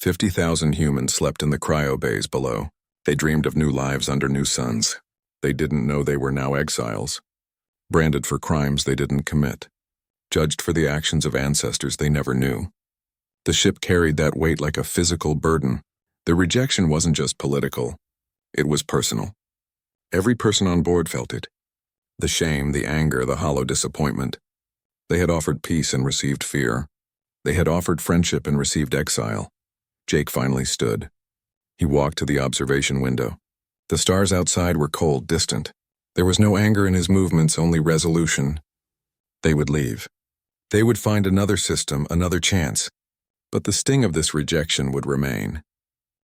50,000 humans slept in the cryo bays below. They dreamed of new lives under new suns. They didn't know they were now exiles, branded for crimes they didn't commit, judged for the actions of ancestors they never knew. The ship carried that weight like a physical burden. The rejection wasn't just political, it was personal. Every person on board felt it. The shame, the anger, the hollow disappointment. They had offered peace and received fear. They had offered friendship and received exile. Jake finally stood. He walked to the observation window. The stars outside were cold, distant. There was no anger in his movements, only resolution. They would leave. They would find another system, another chance. But the sting of this rejection would remain.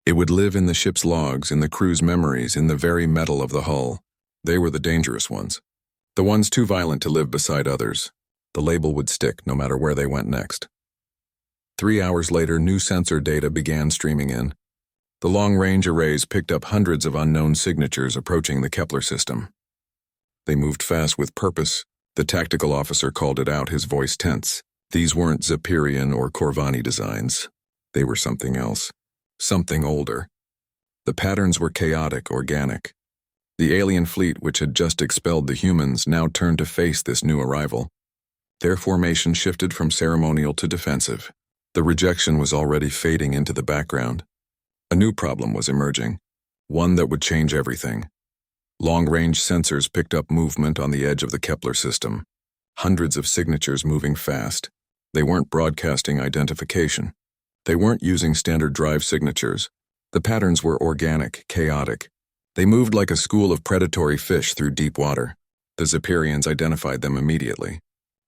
It would live in the ship's logs, in the crew's memories, in the very metal of the hull. They were the dangerous ones. The ones too violent to live beside others. The label would stick no matter where they went next. 3 hours later, new sensor data began streaming in. The long-range arrays picked up hundreds of unknown signatures approaching the Kepler system. They moved fast with purpose. The tactical officer called it out, his voice tense. These weren't Zephyrian or Corvani designs. They were something else. Something older. The patterns were chaotic, organic. The alien fleet, which had just expelled the humans, now turned to face this new arrival. Their formation shifted from ceremonial to defensive. The rejection was already fading into the background. A new problem was emerging, one that would change everything. Long-range sensors picked up movement on the edge of the Kepler system. Hundreds of signatures moving fast. They weren't broadcasting identification. They weren't using standard drive signatures. The patterns were organic, chaotic. They moved like a school of predatory fish through deep water. The Zephyrians identified them immediately.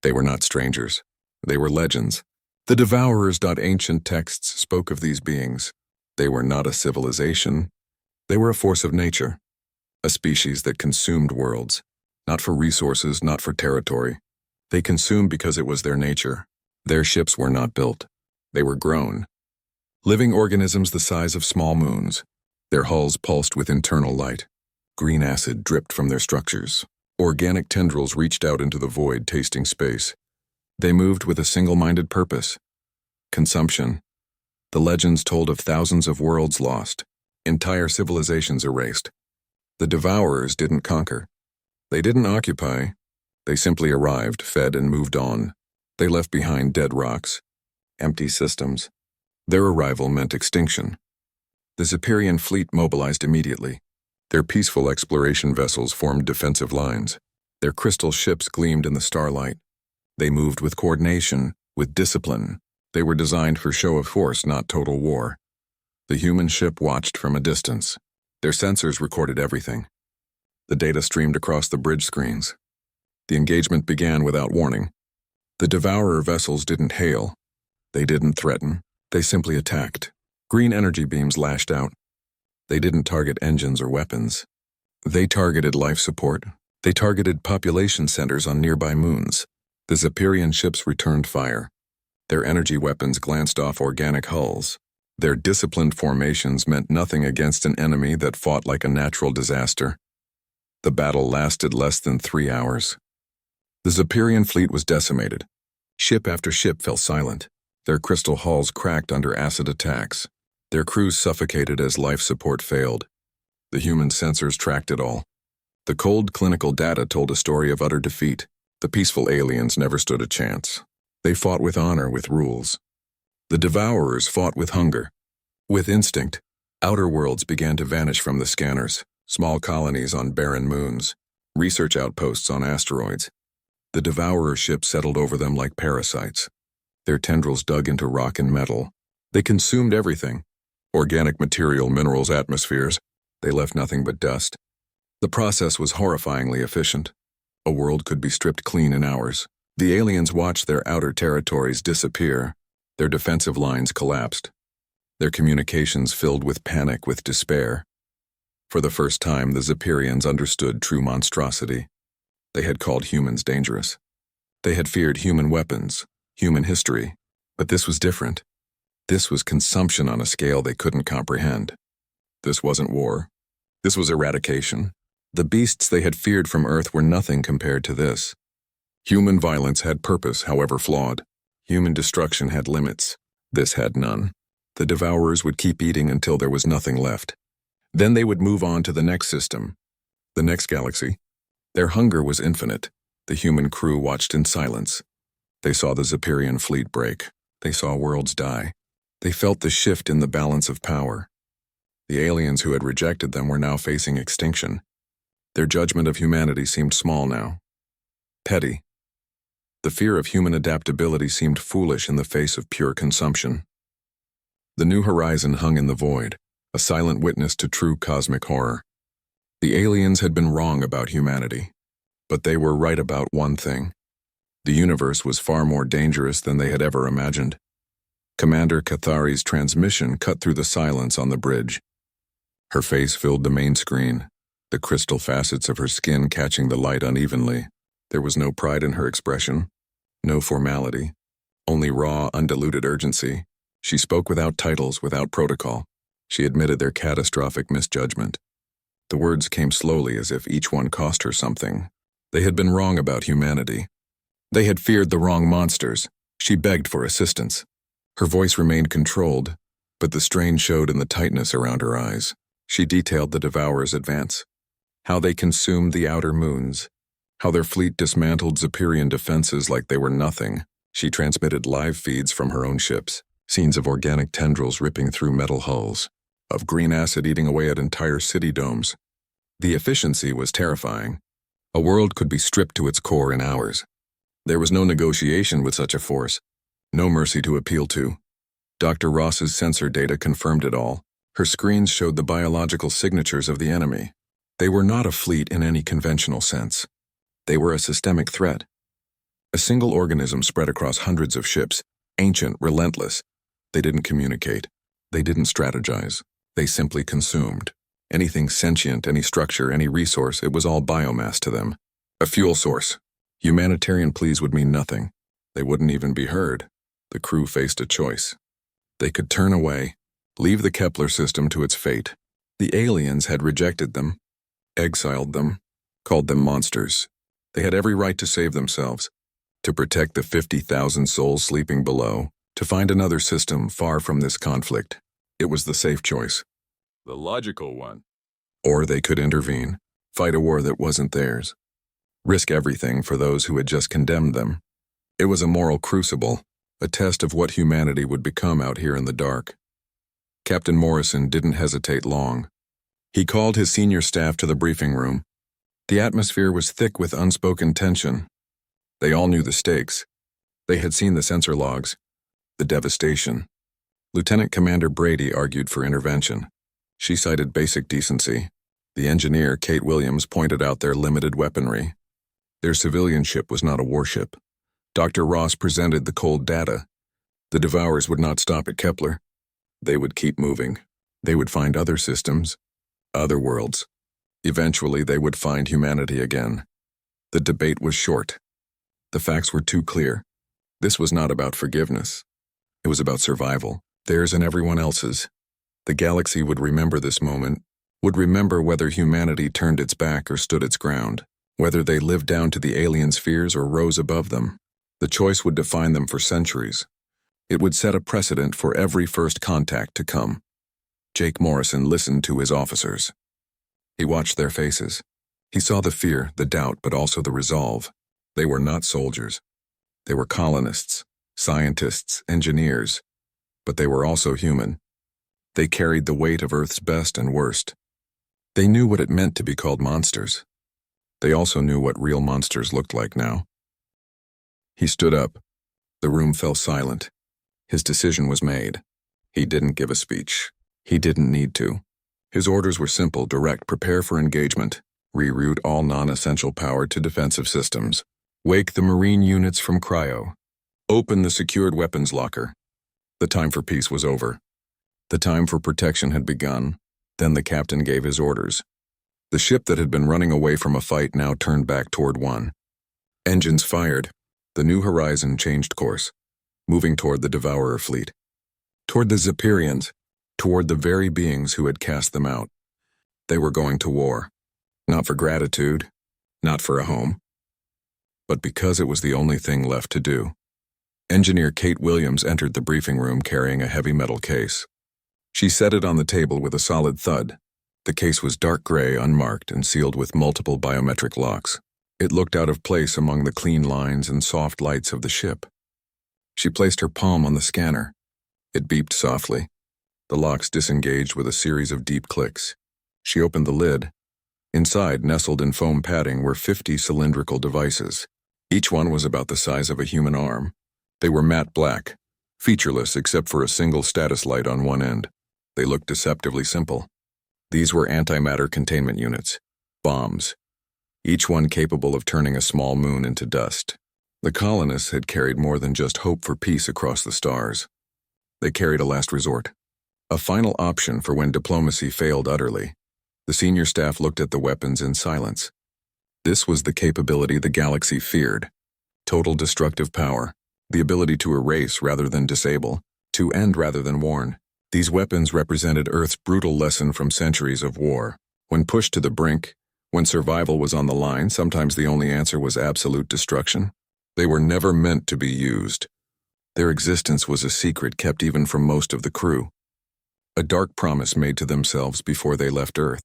They were not strangers. They were legends. The Devourers. Ancient texts spoke of these beings. They were not a civilization. They were a force of nature. A species that consumed worlds. Not for resources, not for territory. They consumed because it was their nature. Their ships were not built. They were grown. Living organisms the size of small moons. Their hulls pulsed with internal light. Green acid dripped from their structures. Organic tendrils reached out into the void, tasting space. They moved with a single-minded purpose. Consumption. The legends told of thousands of worlds lost, entire civilizations erased. The Devourers didn't conquer. They didn't occupy. They simply arrived, fed, and moved on. They left behind dead rocks, empty systems. Their arrival meant extinction. The Zephyrian fleet mobilized immediately. Their peaceful exploration vessels formed defensive lines. Their crystal ships gleamed in the starlight. They moved with coordination, with discipline. They were designed for show of force, not total war. The human ship watched from a distance. Their sensors recorded everything. The data streamed across the bridge screens. The engagement began without warning. The Devourer vessels didn't hail. They didn't threaten. They simply attacked. Green energy beams lashed out. They didn't target engines or weapons. They targeted life support. They targeted population centers on nearby moons. The Zephyrian ships returned fire. Their energy weapons glanced off organic hulls. Their disciplined formations meant nothing against an enemy that fought like a natural disaster. The battle lasted less than 3 hours. The Zephyrian fleet was decimated. Ship after ship fell silent. Their crystal hulls cracked under acid attacks. Their crews suffocated as life support failed. The human sensors tracked it all. The cold clinical data told a story of utter defeat. The peaceful aliens never stood a chance. They fought with honor, with rules. The Devourers fought with hunger, with instinct. Outer worlds began to vanish from the scanners, small colonies on barren moons, research outposts on asteroids. The Devourer ships settled over them like parasites. Their tendrils dug into rock and metal. They consumed everything. Organic material, minerals, atmospheres. They left nothing but dust. The process was horrifyingly efficient. A world could be stripped clean in hours. The aliens watched their outer territories disappear. Their defensive lines collapsed. Their communications filled with panic, with despair. For the first time, the Zephyrians understood true monstrosity. They had called humans dangerous. They had feared human weapons, human history. But this was different. This was consumption on a scale they couldn't comprehend. This wasn't war. This was eradication. The beasts they had feared from Earth were nothing compared to this. Human violence had purpose, however flawed. Human destruction had limits. This had none. The devourers would keep eating until there was nothing left. Then they would move on to the next system, the next galaxy. Their hunger was infinite. The human crew watched in silence. They saw the Zephyrian fleet break. They saw worlds die. They felt the shift in the balance of power. The aliens who had rejected them were now facing extinction. Their judgment of humanity seemed small now. Petty. The fear of human adaptability seemed foolish in the face of pure consumption. The new horizon hung in the void, a silent witness to true cosmic horror. The aliens had been wrong about humanity, but they were right about one thing. The universe was far more dangerous than they had ever imagined. Commander Cathari's transmission cut through the silence on the bridge. Her face filled the main screen, the crystal facets of her skin catching the light unevenly. There was no pride in her expression, no formality, only raw, undiluted urgency. She spoke without titles, without protocol. She admitted their catastrophic misjudgment. The words came slowly as if each one cost her something. They had been wrong about humanity. They had feared the wrong monsters. She begged for assistance. Her voice remained controlled, but the strain showed in the tightness around her eyes. She detailed the Devourers' advance, how they consumed the outer moons, how their fleet dismantled Zephyrian defenses like they were nothing. She transmitted live feeds from her own ships, scenes of organic tendrils ripping through metal hulls, of green acid eating away at entire city domes. The efficiency was terrifying. A world could be stripped to its core in hours. There was no negotiation with such a force, no mercy to appeal to. Dr. Ross's sensor data confirmed it all. Her screens showed the biological signatures of the enemy. They were not a fleet in any conventional sense. They were a systemic threat. A single organism spread across hundreds of ships, ancient, relentless. They didn't communicate. They didn't strategize. They simply consumed. Anything sentient, any structure, any resource, it was all biomass to them. A fuel source. Humanitarian pleas would mean nothing. They wouldn't even be heard. The crew faced a choice. They could turn away, leave the Kepler system to its fate. The aliens had rejected them, exiled them, called them monsters. They had every right to save themselves, to protect the 50,000 souls sleeping below, to find another system far from this conflict. It was the safe choice. The logical one. Or they could intervene, fight a war that wasn't theirs, risk everything for those who had just condemned them. It was a moral crucible, a test of what humanity would become out here in the dark. Captain Morrison didn't hesitate long. He called his senior staff to the briefing room. The atmosphere was thick with unspoken tension. They all knew the stakes. They had seen the sensor logs, the devastation. Lieutenant Commander Brady argued for intervention. She cited basic decency. The engineer, Kate Williams, pointed out their limited weaponry. Their civilian ship was not a warship. Dr. Ross presented the cold data. The Devourers would not stop at Kepler. They would keep moving. They would find other systems, other worlds. Eventually, they would find humanity again. The debate was short. The facts were too clear. This was not about forgiveness. It was about survival, theirs and everyone else's. The galaxy would remember this moment, would remember whether humanity turned its back or stood its ground, whether they lived down to the aliens' fears or rose above them. The choice would define them for centuries. It would set a precedent for every first contact to come. Jake Morrison listened to his officers. He watched their faces. He saw the fear, the doubt, but also the resolve. They were not soldiers. They were colonists, scientists, engineers, but they were also human. They carried the weight of Earth's best and worst. They knew what it meant to be called monsters. They also knew what real monsters looked like now. He stood up. The room fell silent. His decision was made. He didn't give a speech. He didn't need to. His orders were simple, direct: prepare for engagement, reroute all non-essential power to defensive systems, wake the Marine units from cryo, open the secured weapons locker. The time for peace was over. The time for protection had begun. Then the captain gave his orders. The ship that had been running away from a fight now turned back toward one. Engines fired. The new horizon changed course, moving toward the Devourer fleet, toward the Zephyrians, toward the very beings who had cast them out. They were going to war, not for gratitude, not for a home, but because it was the only thing left to do. Engineer Kate Williams entered the briefing room carrying a heavy metal case. She set it on the table with a solid thud. The case was dark gray, unmarked, and sealed with multiple biometric locks. It looked out of place among the clean lines and soft lights of the ship. She placed her palm on the scanner. It beeped softly. The locks disengaged with a series of deep clicks. She opened the lid. Inside, nestled in foam padding, were 50 cylindrical devices. Each one was about the size of a human arm. They were matte black, featureless except for a single status light on one end. They looked deceptively simple. These were antimatter containment units, bombs, each one capable of turning a small moon into dust. The colonists had carried more than just hope for peace across the stars. They carried a last resort, a final option for when diplomacy failed utterly. The senior staff looked at the weapons in silence. This was the capability the galaxy feared. Total destructive power, the ability to erase rather than disable, to end rather than warn. These weapons represented Earth's brutal lesson from centuries of war. When pushed to the brink, when survival was on the line, sometimes the only answer was absolute destruction. They were never meant to be used. Their existence was a secret kept even from most of the crew. A dark promise made to themselves before they left Earth.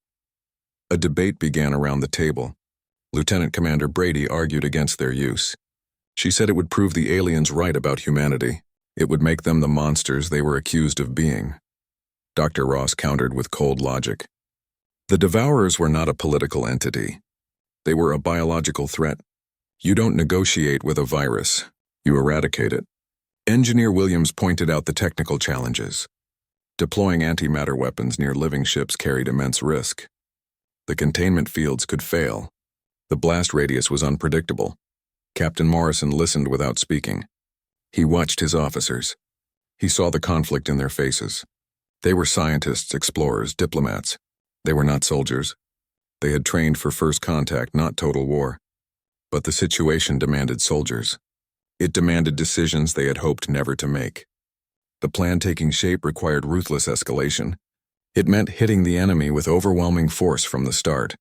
A debate began around the table. Lieutenant Commander Brady argued against their use. She said it would prove the aliens right about humanity. It would make them the monsters they were accused of being. Dr. Ross countered with cold logic. The Devourers were not a political entity. They were a biological threat. You don't negotiate with a virus. You eradicate it. Engineer Williams pointed out the technical challenges. Deploying antimatter weapons near living ships carried immense risk. The containment fields could fail. The blast radius was unpredictable. Captain Morrison listened without speaking. He watched his officers. He saw the conflict in their faces. They were scientists, explorers, diplomats. They were not soldiers. They had trained for first contact, not total war. But the situation demanded soldiers. It demanded decisions they had hoped never to make. The plan taking shape required ruthless escalation. It meant hitting the enemy with overwhelming force from the start.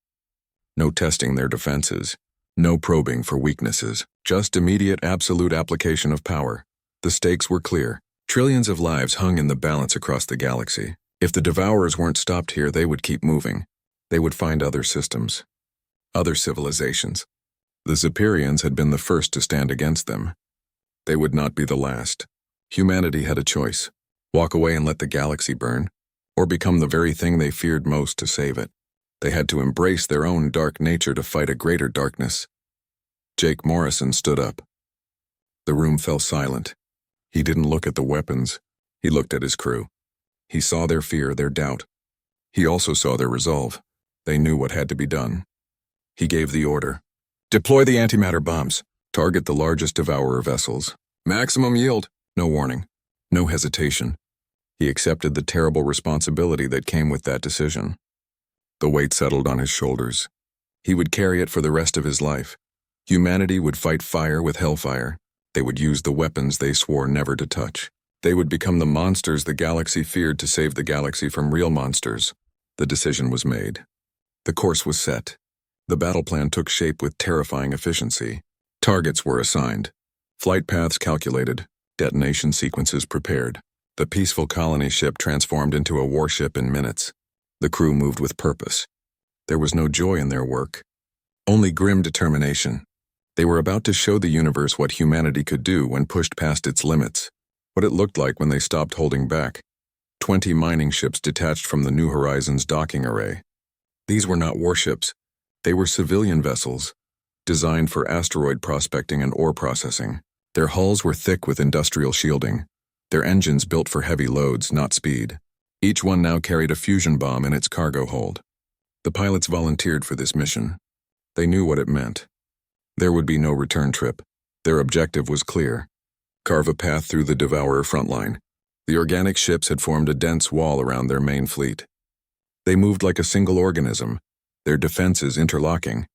No testing their defenses. No probing for weaknesses, just immediate absolute application of power. The stakes were clear. Trillions of lives hung in the balance across the galaxy. If the Devourers weren't stopped here, they would keep moving. They would find other systems, other civilizations. The Zephyrians had been the first to stand against them. They would not be the last. Humanity had a choice: walk away and let the galaxy burn, or become the very thing they feared most to save it. They had to embrace their own dark nature to fight a greater darkness. Jake Morrison stood up. The room fell silent. He didn't look at the weapons. He looked at his crew. He saw their fear, their doubt. He also saw their resolve. They knew what had to be done. He gave the order. Deploy the antimatter bombs. Target the largest Devourer vessels. Maximum yield. No warning. No hesitation. He accepted the terrible responsibility that came with that decision. The weight settled on his shoulders. He would carry it for the rest of his life. Humanity would fight fire with hellfire. They would use the weapons they swore never to touch. They would become the monsters the galaxy feared to save the galaxy from real monsters. The decision was made. The course was set. The battle plan took shape with terrifying efficiency. Targets were assigned. Flight paths calculated. Detonation sequences prepared. The peaceful colony ship transformed into a warship in minutes. The crew moved with purpose. There was no joy in their work, only grim determination. They were about to show the universe what humanity could do when pushed past its limits, what it looked like when they stopped holding back. 20 mining ships detached from the New Horizons docking array. These were not warships. They were civilian vessels, designed for asteroid prospecting and ore processing. Their hulls were thick with industrial shielding. Their engines built for heavy loads, not speed. Each one now carried a fusion bomb in its cargo hold. The pilots volunteered for this mission. They knew what it meant. There would be no return trip. Their objective was clear: carve a path through the Devourer frontline. The organic ships had formed a dense wall around their main fleet. They moved like a single organism, their defenses interlocking.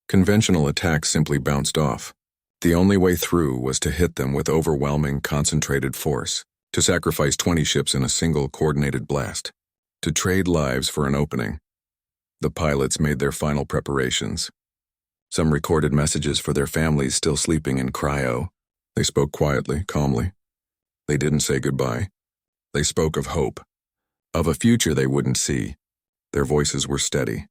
Conventional attacks simply bounced off. The only way through was to hit them with overwhelming, concentrated force, to sacrifice 20 ships in a single coordinated blast, to trade lives for an opening. The pilots made their final preparations. Some recorded messages for their families still sleeping in cryo. They spoke quietly, calmly. They didn't say goodbye. They spoke of hope, of a future they wouldn't see. Their voices were steady.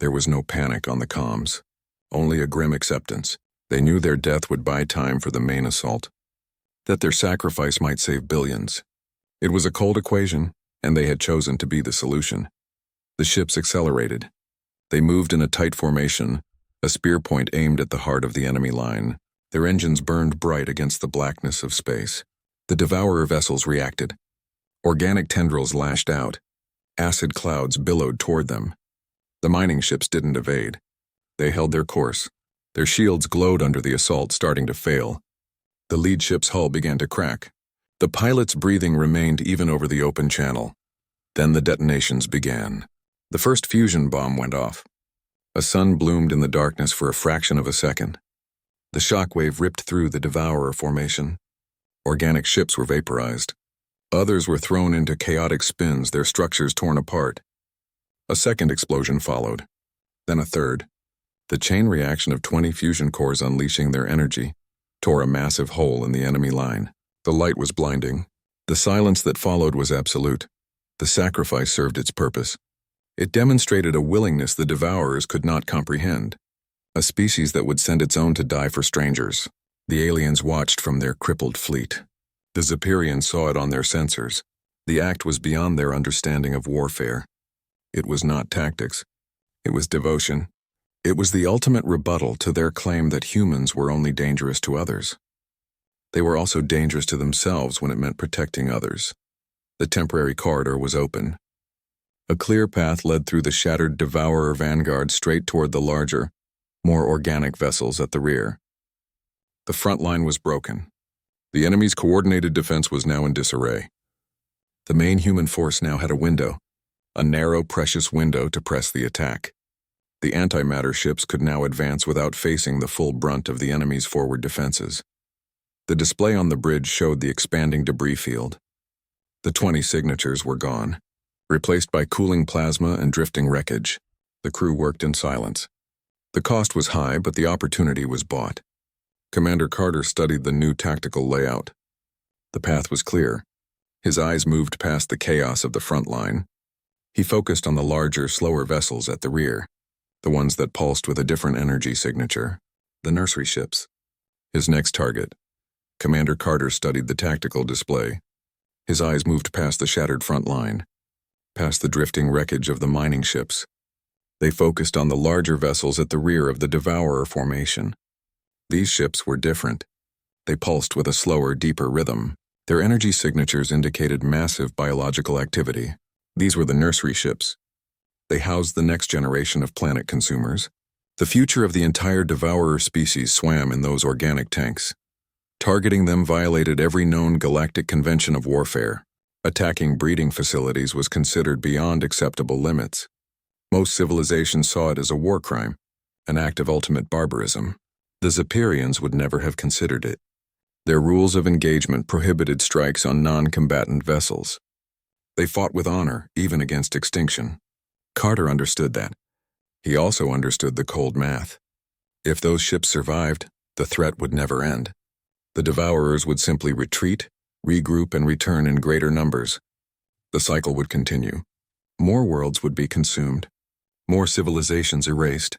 There was no panic on the comms, only a grim acceptance. They knew their death would buy time for the main assault, that their sacrifice might save billions. It was a cold equation, and they had chosen to be the solution. The ships accelerated. They moved in a tight formation, a spear point aimed at the heart of the enemy line. Their engines burned bright against the blackness of space. The Devourer vessels reacted. Organic tendrils lashed out. Acid clouds billowed toward them. The mining ships didn't evade. They held their course. Their shields glowed under the assault, starting to fail. The lead ship's hull began to crack. The pilot's breathing remained even over the open channel. Then the detonations began. The first fusion bomb went off. A sun bloomed in the darkness for a fraction of a second. The shockwave ripped through the Devourer formation. Organic ships were vaporized. Others were thrown into chaotic spins, their structures torn apart. A second explosion followed. Then a third. The chain reaction of 20 fusion cores unleashing their energy tore a massive hole in the enemy line. The light was blinding. The silence that followed was absolute. The sacrifice served its purpose. It demonstrated a willingness the Devourers could not comprehend. A species that would send its own to die for strangers. The aliens watched from their crippled fleet. The Zephyrians saw it on their sensors. The act was beyond their understanding of warfare. It was not tactics. It was devotion. It was the ultimate rebuttal to their claim that humans were only dangerous to others. They were also dangerous to themselves when it meant protecting others. The temporary corridor was open. A clear path led through the shattered Devourer vanguard straight toward the larger, more organic vessels at the rear. The front line was broken. The enemy's coordinated defense was now in disarray. The main human force now had a window, a narrow, precious window to press the attack. The antimatter ships could now advance without facing the full brunt of the enemy's forward defenses. The display on the bridge showed the expanding debris field. The 20 signatures were gone, replaced by cooling plasma and drifting wreckage. The crew worked in silence. The cost was high, but the opportunity was bought. Commander Carter studied the new tactical layout. The path was clear. His eyes moved past the chaos of the front line. He focused on the larger, slower vessels at the rear, the ones that pulsed with a different energy signature, the nursery ships. His next target. Commander Carter studied the tactical display. His eyes moved past the shattered front line, past the drifting wreckage of the mining ships. They focused on the larger vessels at the rear of the Devourer formation. These ships were different. They pulsed with a slower, deeper rhythm. Their energy signatures indicated massive biological activity. These were the nursery ships. They housed the next generation of planet consumers. The future of the entire Devourer species swam in those organic tanks. Targeting them violated every known galactic convention of warfare. Attacking breeding facilities was considered beyond acceptable limits. Most civilizations saw it as a war crime, an act of ultimate barbarism. The Zephyrians would never have considered it. Their rules of engagement prohibited strikes on non-combatant vessels. They fought with honor, even against extinction. Carter understood that. He also understood the cold math. If those ships survived, the threat would never end. The Devourers would simply retreat, regroup, and return in greater numbers. The cycle would continue. More worlds would be consumed. More civilizations erased.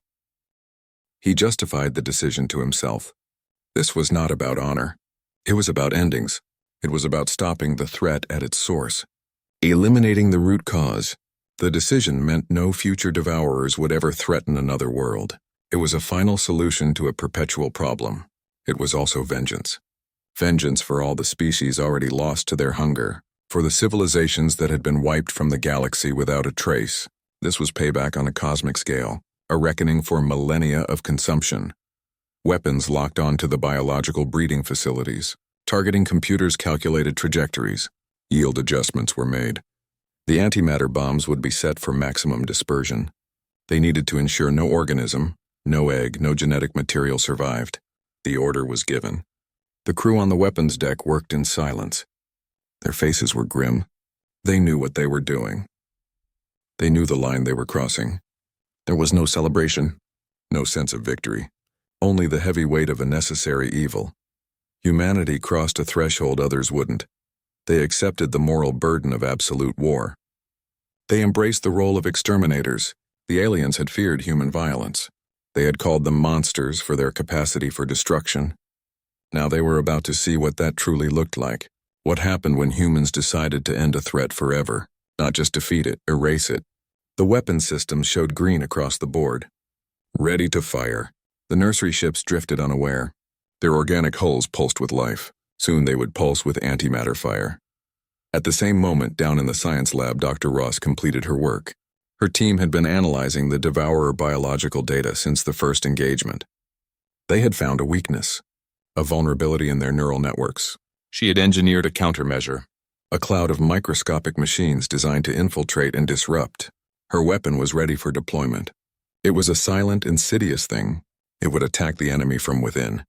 He justified the decision to himself. This was not about honor. It was about endings. It was about stopping the threat at its source. Eliminating the root cause. The decision meant no future Devourers would ever threaten another world. It was a final solution to a perpetual problem. It was also vengeance. Vengeance for all the species already lost to their hunger, for the civilizations that had been wiped from the galaxy without a trace. This was payback on a cosmic scale, a reckoning for millennia of consumption. Weapons locked onto the biological breeding facilities, targeting computers' calculated trajectories. Yield adjustments were made. The antimatter bombs would be set for maximum dispersion. They needed to ensure no organism, no egg, no genetic material survived. The order was given. The crew on the weapons deck worked in silence. Their faces were grim. They knew what they were doing. They knew the line they were crossing. There was no celebration, no sense of victory, only the heavy weight of a necessary evil. Humanity crossed a threshold others wouldn't. They accepted the moral burden of absolute war. They embraced the role of exterminators. The aliens had feared human violence. They had called them monsters for their capacity for destruction. Now they were about to see what that truly looked like. What happened when humans decided to end a threat forever, not just defeat it, erase it. The weapon systems showed green across the board. Ready to fire. The nursery ships drifted unaware. Their organic hulls pulsed with life. Soon they would pulse with antimatter fire. At the same moment, down in the science lab, Dr. Ross completed her work. Her team had been analyzing the Devourer biological data since the first engagement. They had found a weakness, a vulnerability in their neural networks. She had engineered a countermeasure, a cloud of microscopic machines designed to infiltrate and disrupt. Her weapon was ready for deployment. It was a silent, insidious thing. It would attack the enemy from within,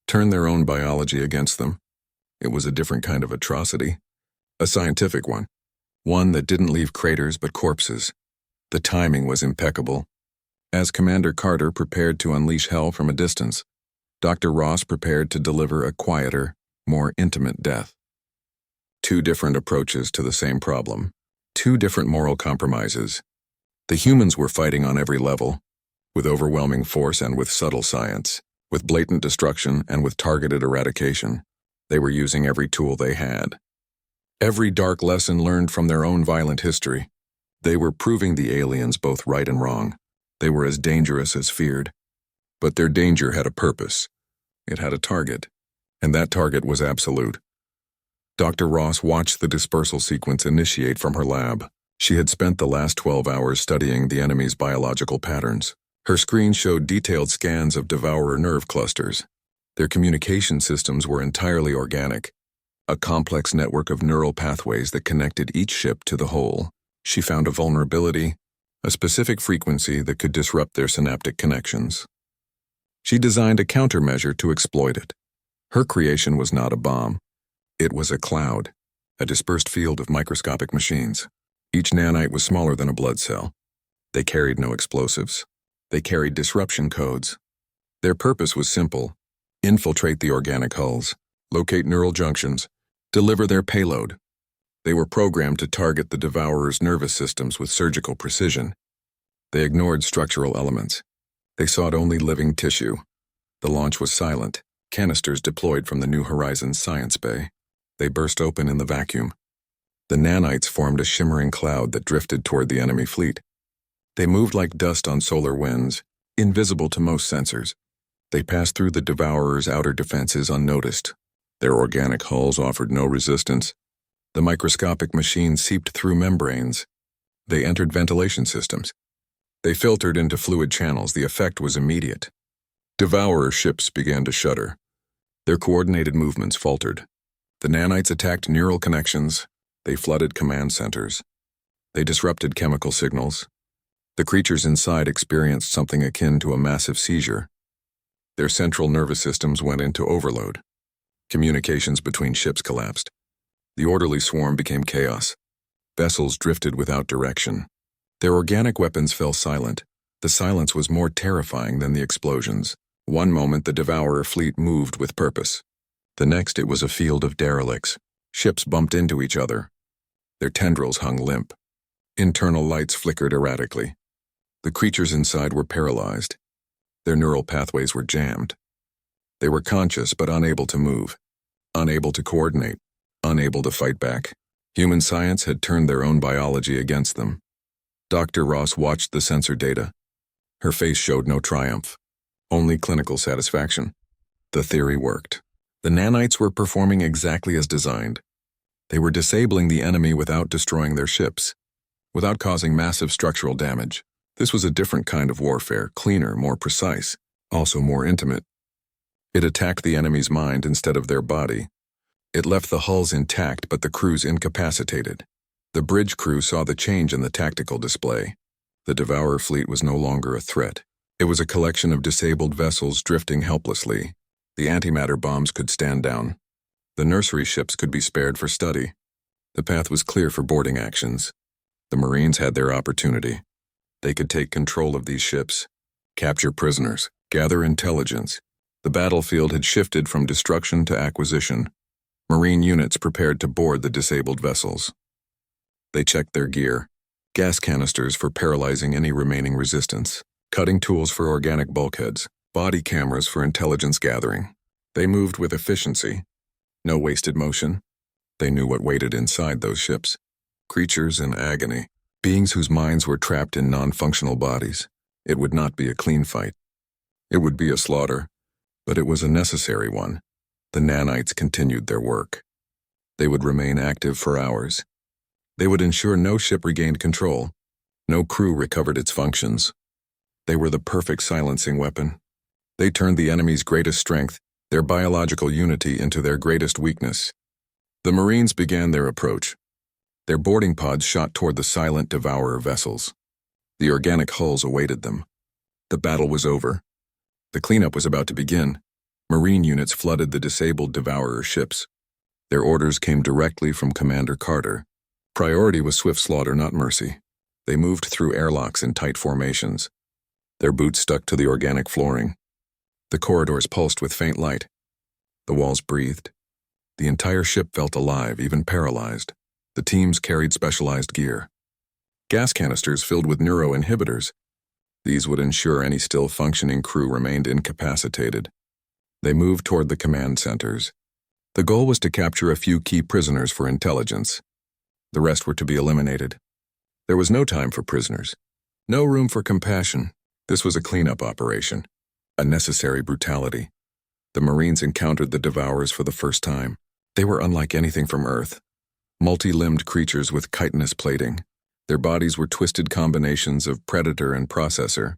turn their own biology against them. It was a different kind of atrocity, a scientific one that didn't leave craters but corpses. The timing was impeccable. As Commander Carter prepared to unleash hell from a distance, Dr. Ross prepared to deliver a quieter, more intimate death. Two different approaches to the same problem. Two different moral compromises. The humans were fighting on every level, with overwhelming force and with subtle science, with blatant destruction and with targeted eradication. They were using every tool they had. Every dark lesson learned from their own violent history. They were proving the aliens both right and wrong. They were as dangerous as feared. But their danger had a purpose. It had a target, and that target was absolute. Dr. Ross watched the dispersal sequence initiate from her lab. She had spent the last 12 hours studying the enemy's biological patterns. Her screen showed detailed scans of Devourer nerve clusters. Their communication systems were entirely organic, a complex network of neural pathways that connected each ship to the whole. She found a vulnerability, a specific frequency that could disrupt their synaptic connections. She designed a countermeasure to exploit it. Her creation was not a bomb. It was a cloud, a dispersed field of microscopic machines. Each nanite was smaller than a blood cell. They carried no explosives. They carried disruption codes. Their purpose was simple: infiltrate the organic hulls, locate neural junctions, deliver their payload. They were programmed to target the Devourer's nervous systems with surgical precision. They ignored structural elements. They sought only living tissue. The launch was silent, canisters deployed from the New Horizons science bay. They burst open in the vacuum. The nanites formed a shimmering cloud that drifted toward the enemy fleet. They moved like dust on solar winds, invisible to most sensors. They passed through the Devourer's outer defenses unnoticed. Their organic hulls offered no resistance. The microscopic machines seeped through membranes. They entered ventilation systems. They filtered into fluid channels. The effect was immediate. Devourer ships began to shudder. Their coordinated movements faltered. The nanites attacked neural connections. They flooded command centers. They disrupted chemical signals. The creatures inside experienced something akin to a massive seizure. Their central nervous systems went into overload. Communications between ships collapsed. The orderly swarm became chaos. Vessels drifted without direction. Their organic weapons fell silent. The silence was more terrifying than the explosions. One moment the Devourer fleet moved with purpose. The next it was a field of derelicts. Ships bumped into each other. Their tendrils hung limp. Internal lights flickered erratically. The creatures inside were paralyzed. Their neural pathways were jammed. They were conscious but unable to move, unable to coordinate, unable to fight back. Human science had turned their own biology against them. Dr. Ross watched the sensor data. Her face showed no triumph, only clinical satisfaction. The theory worked. The nanites were performing exactly as designed. They were disabling the enemy without destroying their ships, without causing massive structural damage. This was a different kind of warfare, cleaner, more precise, also more intimate. It attacked the enemy's mind instead of their body. It left the hulls intact but the crews incapacitated. The bridge crew saw the change in the tactical display. The Devourer fleet was no longer a threat. It was a collection of disabled vessels drifting helplessly. The antimatter bombs could stand down. The nursery ships could be spared for study. The path was clear for boarding actions. The Marines had their opportunity. They could take control of these ships, capture prisoners, gather intelligence, The battlefield had shifted from destruction to acquisition. Marine units prepared to board the disabled vessels. They checked their gear, gas canisters for paralyzing any remaining resistance, cutting tools for organic bulkheads, body cameras for intelligence gathering. They moved with efficiency. No wasted motion. They knew what waited inside those ships. Creatures in agony, beings whose minds were trapped in non-functional bodies. It would not be a clean fight. It would be a slaughter, but it was a necessary one. The nanites continued their work. They would remain active for hours. They would ensure no ship regained control. No crew recovered its functions. They were the perfect silencing weapon. They turned the enemy's greatest strength, their biological unity, into their greatest weakness. The Marines began their approach. Their boarding pods shot toward the silent devourer vessels. The organic hulls awaited them. The battle was over. The cleanup was about to begin. Marine units flooded the disabled devourer ships. Their orders came directly from Commander Carter. Priority was swift slaughter, not mercy. They moved through airlocks in tight formations. Their boots stuck to the organic flooring. The corridors pulsed with faint light. The walls breathed. The entire ship felt alive, even paralyzed. The teams carried specialized gear. Gas canisters filled with neuroinhibitors. These would ensure any still functioning crew remained incapacitated. They moved toward the command centers. The goal was to capture a few key prisoners for intelligence. The rest were to be eliminated. There was no time for prisoners. No room for compassion. This was a cleanup operation. A necessary brutality. The Marines encountered the Devourers for the first time. They were unlike anything from Earth. Multi-limbed creatures with chitinous plating. Their bodies were twisted combinations of predator and processor.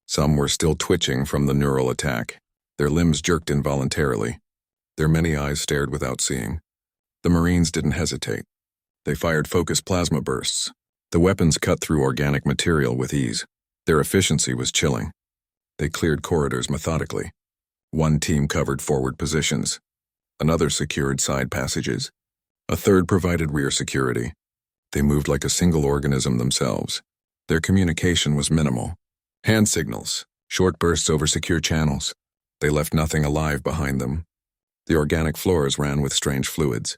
Some were still twitching from the neural attack. Their limbs jerked involuntarily. Their many eyes stared without seeing. The Marines didn't hesitate. They fired focused plasma bursts. The weapons cut through organic material with ease. Their efficiency was chilling. They cleared corridors methodically. One team covered forward positions. Another secured side passages. A third provided rear security. They moved like a single organism themselves. Their communication was minimal. Hand signals, short bursts over secure channels. They left nothing alive behind them. The organic floors ran with strange fluids.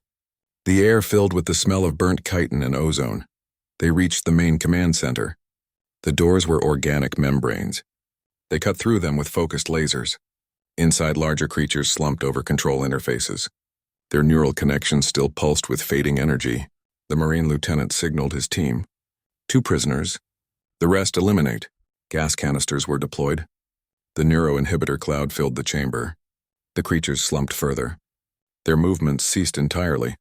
The air filled with the smell of burnt chitin and ozone. They reached the main command center. The doors were organic membranes. They cut through them with focused lasers. Inside, larger creatures slumped over control interfaces. Their neural connections still pulsed with fading energy. The Marine lieutenant signaled his team. 2 prisoners. The rest eliminate. Gas canisters were deployed. The neuroinhibitor cloud filled the chamber. The creatures slumped further. Their movements ceased entirely.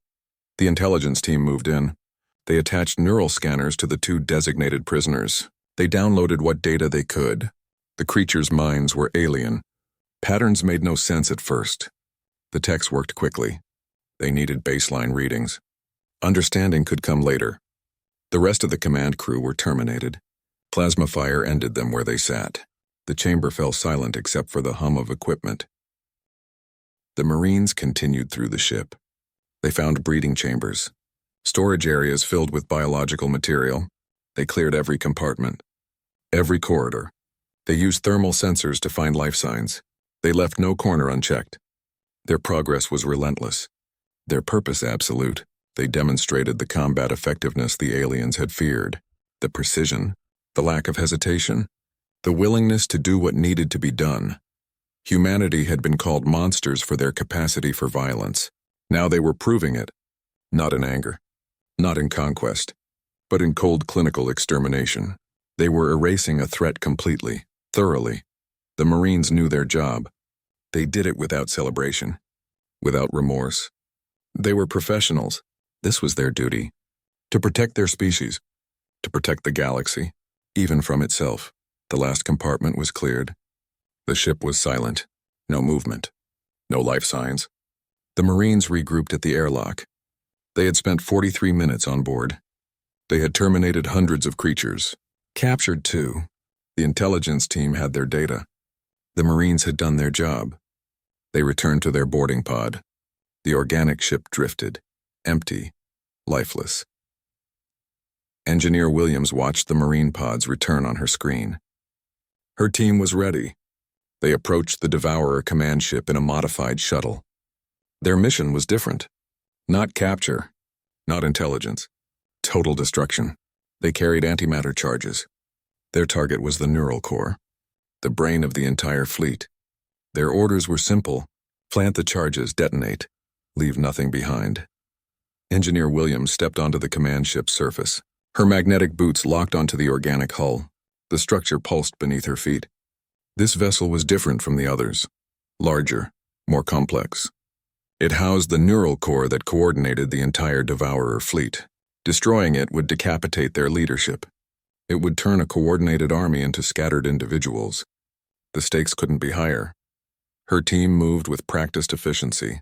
The intelligence team moved in. They attached neural scanners to the 2 designated prisoners. They downloaded what data they could. The creatures' minds were alien. Patterns made no sense at first. The techs worked quickly. They needed baseline readings. Understanding could come later. The rest of the command crew were terminated. Plasma fire ended them where they sat. The chamber fell silent except for the hum of equipment. The Marines continued through the ship. They found breeding chambers, storage areas filled with biological material. They cleared every compartment, every corridor. They used thermal sensors to find life signs. They left no corner unchecked. Their progress was relentless. Their purpose absolute. They demonstrated the combat effectiveness the aliens had feared. The precision, the lack of hesitation, the willingness to do what needed to be done. Humanity had been called monsters for their capacity for violence. Now they were proving it, not in anger, not in conquest, but in cold clinical extermination. They were erasing a threat completely, thoroughly. The Marines knew their job. They did it without celebration, without remorse. They were professionals. This was their duty. To protect their species, to protect the galaxy, even from itself. The last compartment was cleared. The ship was silent. No movement. No life signs. The Marines regrouped at the airlock. They had spent 43 minutes on board. They had terminated hundreds of creatures. Captured 2. The intelligence team had their data. The Marines had done their job. They returned to their boarding pod. The organic ship drifted, empty, lifeless. Engineer Williams watched the Marine pods return on her screen. Her team was ready. They approached the Devourer command ship in a modified shuttle. Their mission was different. Not capture, not intelligence. Total destruction. They carried antimatter charges. Their target was the neural core, the brain of the entire fleet. Their orders were simple: plant the charges, detonate, leave nothing behind. Engineer Williams stepped onto the command ship's surface. Her magnetic boots locked onto the organic hull. The structure pulsed beneath her feet. This vessel was different from the others. Larger, more complex. It housed the neural core that coordinated the entire Devourer fleet. Destroying it would decapitate their leadership. It would turn a coordinated army into scattered individuals. The stakes couldn't be higher. Her team moved with practiced efficiency.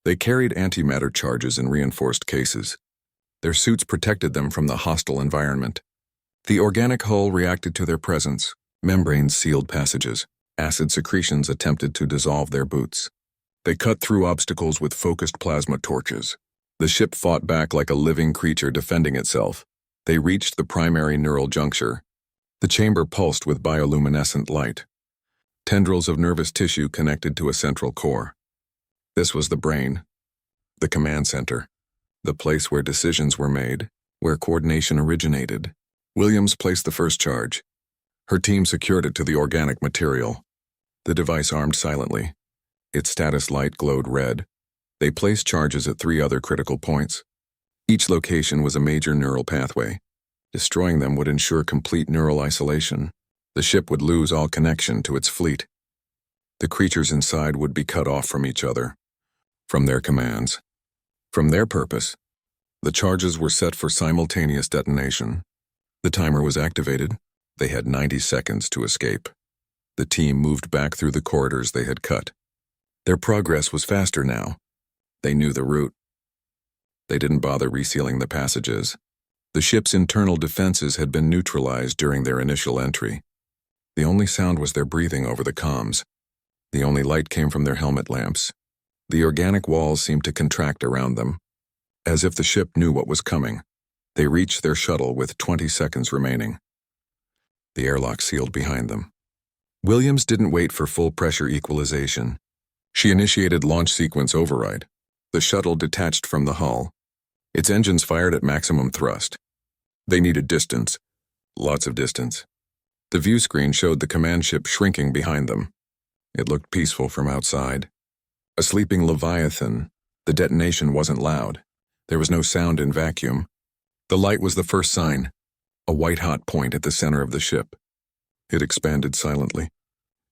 They carried antimatter charges in reinforced cases. Their suits protected them from the hostile environment. The organic hull reacted to their presence. Membranes sealed passages. Acid secretions attempted to dissolve their boots. They cut through obstacles with focused plasma torches. The ship fought back like a living creature defending itself. They reached the primary neural juncture. The chamber pulsed with bioluminescent light. Tendrils of nervous tissue connected to a central core. This was the brain, the command center, the place where decisions were made, where coordination originated. Williams placed the first charge. Her team secured it to the organic material. The device armed silently. Its status light glowed red. They placed charges at 3 other critical points. Each location was a major neural pathway. Destroying them would ensure complete neural isolation. The ship would lose all connection to its fleet. The creatures inside would be cut off from each other, from their commands, from their purpose. The charges were set for simultaneous detonation. The timer was activated. They had 90 seconds to escape. The team moved back through the corridors they had cut. Their progress was faster now. They knew the route. They didn't bother resealing the passages. The ship's internal defenses had been neutralized during their initial entry. The only sound was their breathing over the comms. The only light came from their helmet lamps. The organic walls seemed to contract around them, as if the ship knew what was coming. They reached their shuttle with 20 seconds remaining. The airlock sealed behind them. Williams didn't wait for full pressure equalization. She initiated launch sequence override. The shuttle detached from the hull. Its engines fired at maximum thrust. They needed distance. Lots of distance. The view screen showed the command ship shrinking behind them. It looked peaceful from outside. A sleeping Leviathan. The detonation wasn't loud. There was no sound in vacuum. The light was the first sign. A white-hot point at the center of the ship. It expanded silently,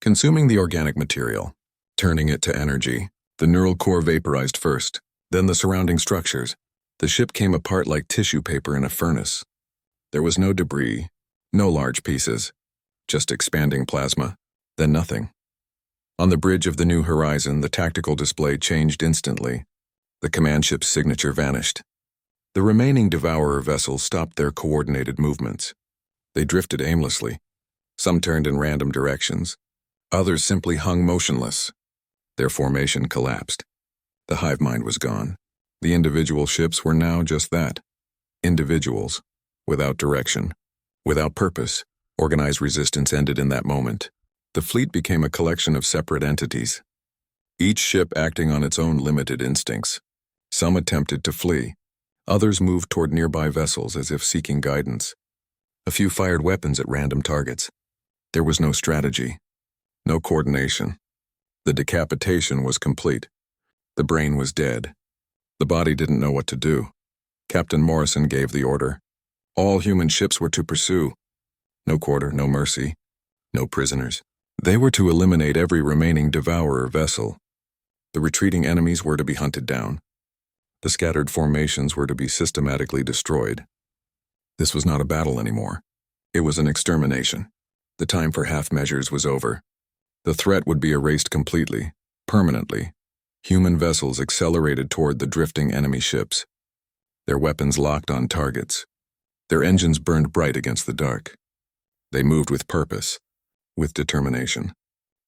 consuming the organic material, turning it to energy. The neural core vaporized first, then the surrounding structures. The ship came apart like tissue paper in a furnace. There was no debris, no large pieces, just expanding plasma, then nothing. On the bridge of the New Horizon, the tactical display changed instantly. The command ship's signature vanished. The remaining Devourer vessels stopped their coordinated movements. They drifted aimlessly. Some turned in random directions. Others simply hung motionless. Their formation collapsed. The hive mind was gone. The individual ships were now just that. Individuals, without direction, without purpose. Organized resistance ended in that moment. The fleet became a collection of separate entities, each ship acting on its own limited instincts. Some attempted to flee. Others moved toward nearby vessels as if seeking guidance. A few fired weapons at random targets. There was no strategy, no coordination. The decapitation was complete. The brain was dead. The body didn't know what to do. Captain Morrison gave the order. All human ships were to pursue. No quarter, no mercy, no prisoners. They were to eliminate every remaining Devourer vessel. The retreating enemies were to be hunted down. The scattered formations were to be systematically destroyed. This was not a battle anymore. It was an extermination. The time for half measures was over. The threat would be erased completely, permanently. Human vessels accelerated toward the drifting enemy ships. Their weapons locked on targets. Their engines burned bright against the dark. They moved with purpose, with determination.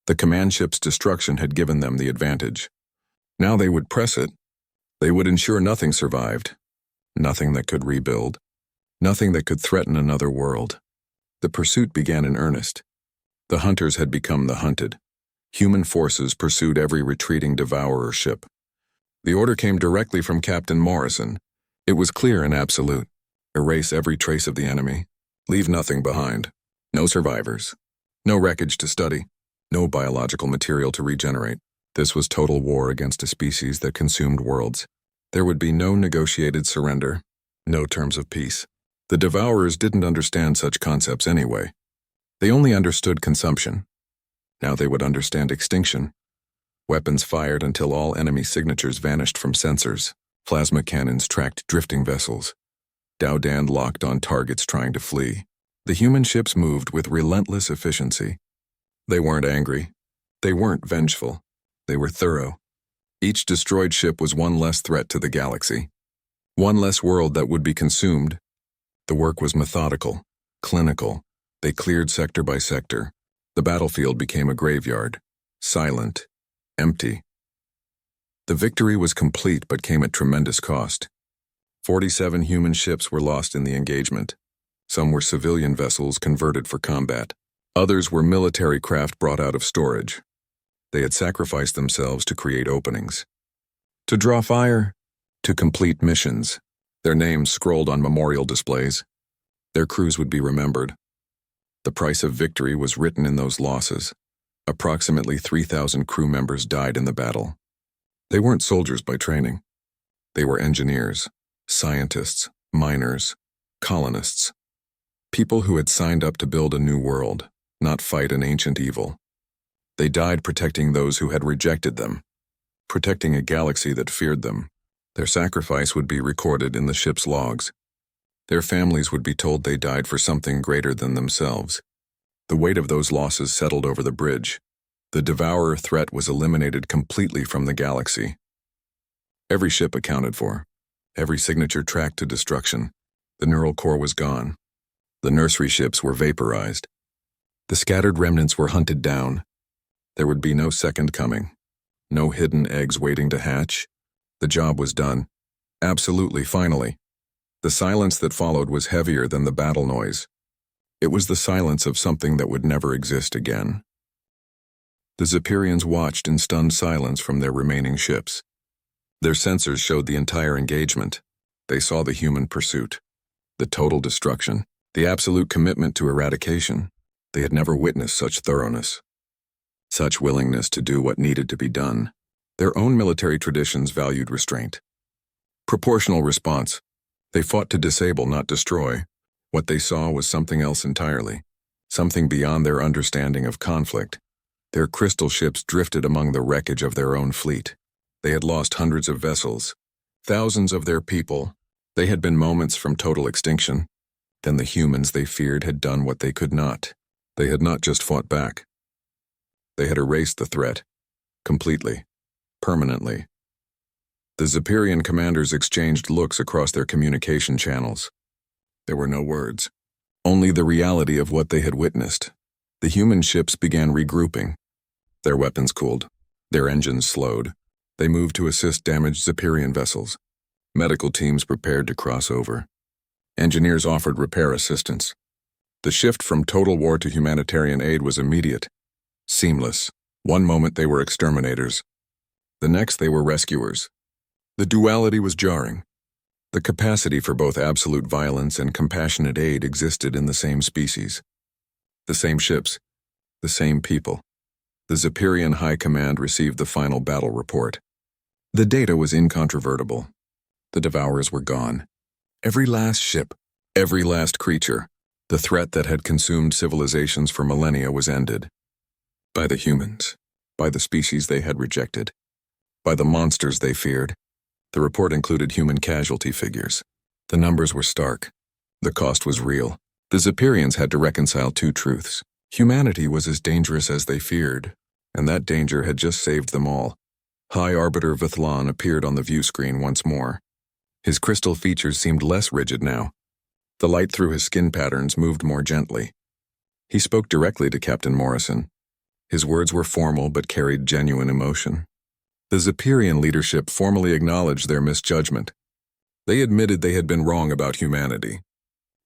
The command ship's destruction had given them the advantage. Now they would press it. They would ensure nothing survived, nothing that could rebuild, nothing that could threaten another world. The pursuit began in earnest. The hunters had become the hunted. Human forces pursued every retreating devourer ship. The order came directly from Captain Morrison. It was clear and absolute. Erase every trace of the enemy. Leave nothing behind. No survivors. No wreckage to study. No biological material to regenerate. This was total war against a species that consumed worlds. There would be no negotiated surrender. No terms of peace. The devourers didn't understand such concepts anyway. They only understood consumption. Now they would understand extinction. Weapons fired until all enemy signatures vanished from sensors. Plasma cannons tracked drifting vessels. Dowdan locked on targets trying to flee. The human ships moved with relentless efficiency. They weren't angry. They weren't vengeful. They were thorough. Each destroyed ship was one less threat to the galaxy. One less world that would be consumed. The work was methodical, clinical. They cleared sector by sector. The battlefield became a graveyard. Silent. Empty. The victory was complete but came at tremendous cost. 47 human ships were lost in the engagement. Some were civilian vessels converted for combat. Others were military craft brought out of storage. They had sacrificed themselves to create openings. To draw fire. To complete missions. Their names scrolled on memorial displays. Their crews would be remembered. The price of victory was written in those losses. Approximately 3,000 crew members died in the battle. They weren't soldiers by training. They were engineers, scientists, miners, colonists. People who had signed up to build a new world, not fight an ancient evil. They died protecting those who had rejected them, protecting a galaxy that feared them. Their sacrifice would be recorded in the ship's logs. Their families would be told they died for something greater than themselves. The weight of those losses settled over the bridge. The devourer threat was eliminated completely from the galaxy. Every ship accounted for. Every signature tracked to destruction. The neural core was gone. The nursery ships were vaporized. The scattered remnants were hunted down. There would be no second coming. No hidden eggs waiting to hatch. The job was done. Absolutely, finally. The silence that followed was heavier than the battle noise. It was the silence of something that would never exist again. The Zephyrians watched in stunned silence from their remaining ships. Their sensors showed the entire engagement. They saw the human pursuit, the total destruction, the absolute commitment to eradication. They had never witnessed such thoroughness, such willingness to do what needed to be done. Their own military traditions valued restraint. Proportional response. They fought to disable, not destroy. What they saw was something else entirely, something beyond their understanding of conflict. Their crystal ships drifted among the wreckage of their own fleet. They had lost hundreds of vessels, thousands of their people. They had been moments from total extinction. Then the humans they feared had done what they could not. They had not just fought back. They had erased the threat, completely, permanently. The Zephyrian commanders exchanged looks across their communication channels. There were no words, only the reality of what they had witnessed. The human ships began regrouping. Their weapons cooled, their engines slowed. They moved to assist damaged Zephyrian vessels. Medical teams prepared to cross over. Engineers offered repair assistance. The shift from total war to humanitarian aid was immediate, seamless. One moment they were exterminators. The next they were rescuers. The duality was jarring. The capacity for both absolute violence and compassionate aid existed in the same species. The same ships, the same people. The Zephyrian High Command received the final battle report. The data was incontrovertible. The devourers were gone. Every last ship, every last creature, the threat that had consumed civilizations for millennia was ended. By the humans, by the species they had rejected, by the monsters they feared. The report included human casualty figures. The numbers were stark. The cost was real. The Zephyrians had to reconcile two truths. Humanity was as dangerous as they feared, and that danger had just saved them all. High Arbiter Vithlan appeared on the view screen once more. His crystal features seemed less rigid now. The light through his skin patterns moved more gently. He spoke directly to Captain Morrison. His words were formal but carried genuine emotion. The Zephyrian leadership formally acknowledged their misjudgment. They admitted they had been wrong about humanity.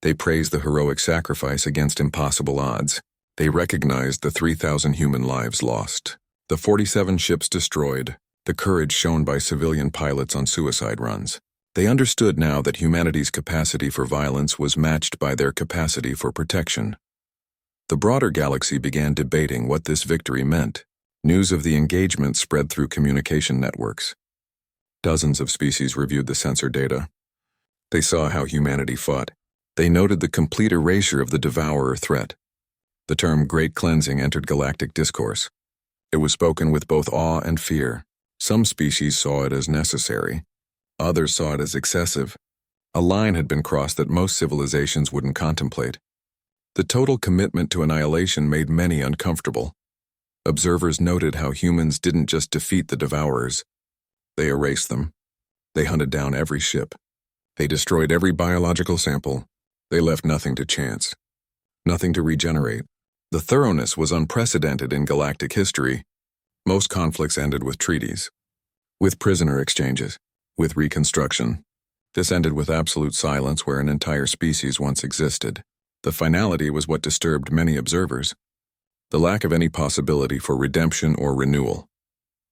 They praised the heroic sacrifice against impossible odds. They recognized the 3,000 human lives lost. The 47 ships destroyed, the courage shown by civilian pilots on suicide runs. They understood now that humanity's capacity for violence was matched by their capacity for protection. The broader galaxy began debating what this victory meant. News of the engagement spread through communication networks. Dozens of species reviewed the sensor data. They saw how humanity fought. They noted the complete erasure of the devourer threat. The term Great Cleansing entered galactic discourse. It was spoken with both awe and fear. Some species saw it as necessary. Others saw it as excessive. A line had been crossed that most civilizations wouldn't contemplate. The total commitment to annihilation made many uncomfortable. Observers noted how humans didn't just defeat the devourers. They erased them. They hunted down every ship. They destroyed every biological sample. They left nothing to chance. Nothing to regenerate. The thoroughness was unprecedented in galactic history. Most conflicts ended with treaties, with prisoner exchanges, with reconstruction. This ended with absolute silence where an entire species once existed. The finality was what disturbed many observers. The lack of any possibility for redemption or renewal.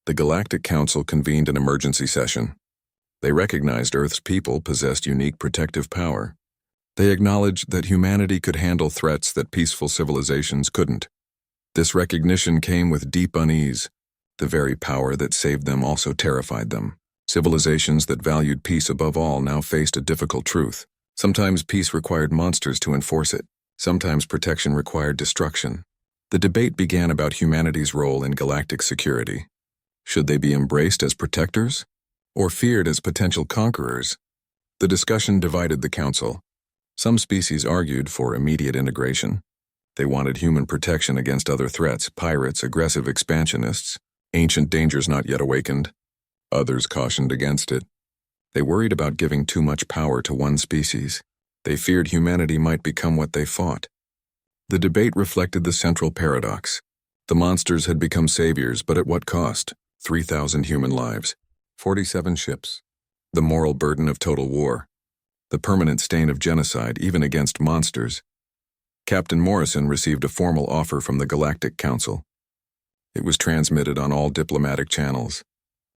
The Galactic Council convened an emergency session. They recognized Earth's people possessed unique protective power. They acknowledged that humanity could handle threats that peaceful civilizations couldn't. This recognition came with deep unease. The very power that saved them also terrified them. Civilizations that valued peace above all now faced a difficult truth. Sometimes peace required monsters to enforce it. Sometimes protection required destruction. The debate began about humanity's role in galactic security. Should they be embraced as protectors, or feared as potential conquerors? The discussion divided the council. Some species argued for immediate integration. They wanted human protection against other threats, pirates, aggressive expansionists, ancient dangers not yet awakened. Others cautioned against it. They worried about giving too much power to one species. They feared humanity might become what they fought. The debate reflected the central paradox. The monsters had become saviors, but at what cost? 3,000 human lives, 47 ships, the moral burden of total war, the permanent stain of genocide even against monsters. Captain Morrison received a formal offer from the Galactic Council. It was transmitted on all diplomatic channels.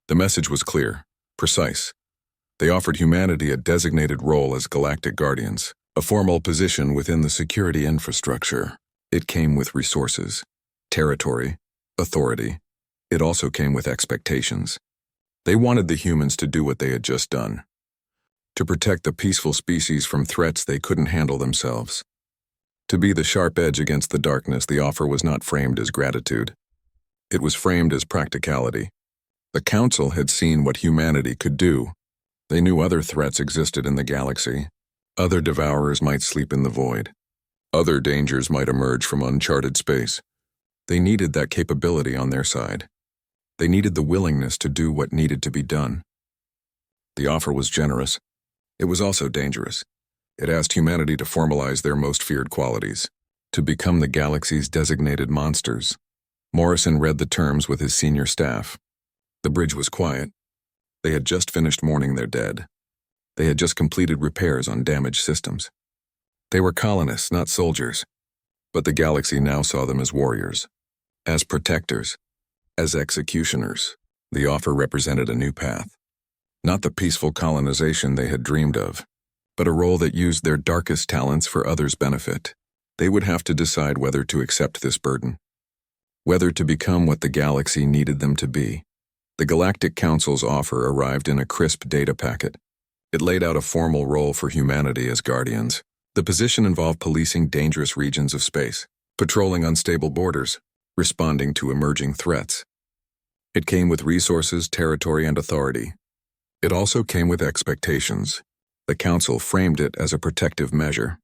The message was clear, precise. They offered humanity a designated role as galactic guardians, a formal position within the security infrastructure. It came with resources, territory, authority. It also came with expectations. They wanted the humans to do what they had just done, to protect the peaceful species from threats they couldn't handle themselves. To be the sharp edge against the darkness, the offer was not framed as gratitude. It was framed as practicality. The Council had seen what humanity could do. They knew other threats existed in the galaxy. Other devourers might sleep in the void. Other dangers might emerge from uncharted space. They needed that capability on their side. They needed the willingness to do what needed to be done. The offer was generous. It was also dangerous. It asked humanity to formalize their most feared qualities, to become the galaxy's designated monsters. Morrison read the terms with his senior staff. The bridge was quiet. They had just finished mourning their dead. They had just completed repairs on damaged systems. They were colonists, not soldiers. But the galaxy now saw them as warriors, as protectors, as executioners. The offer represented a new path. Not the peaceful colonization they had dreamed of, but a role that used their darkest talents for others' benefit. They would have to decide whether to accept this burden, whether to become what the galaxy needed them to be. The Galactic Council's offer arrived in a crisp data packet. It laid out a formal role for humanity as guardians. The position involved policing dangerous regions of space, patrolling unstable borders, responding to emerging threats. It came with resources, territory, and authority. It also came with expectations. The Council framed it as a protective measure,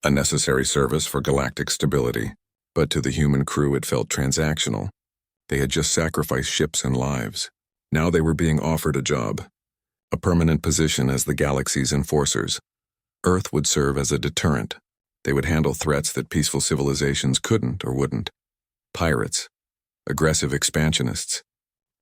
a necessary service for galactic stability. But to the human crew it felt transactional. They had just sacrificed ships and lives. Now they were being offered a job, a permanent position as the galaxy's enforcers. Earth would serve as a deterrent. They would handle threats that peaceful civilizations couldn't or wouldn't. Pirates, aggressive expansionists,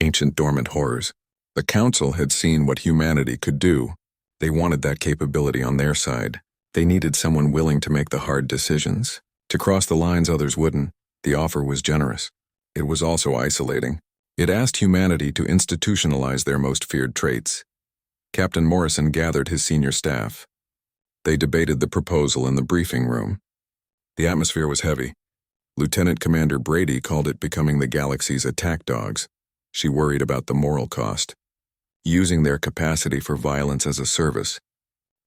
ancient dormant horrors. The Council had seen what humanity could do. They wanted that capability on their side. They needed someone willing to make the hard decisions, to cross the lines others wouldn't. The offer was generous. It was also isolating. It asked humanity to institutionalize their most feared traits. Captain Morrison gathered his senior staff. They debated the proposal in the briefing room. The atmosphere was heavy. Lieutenant Commander Brady called it becoming the galaxy's attack dogs. She worried about the moral cost, using their capacity for violence as a service.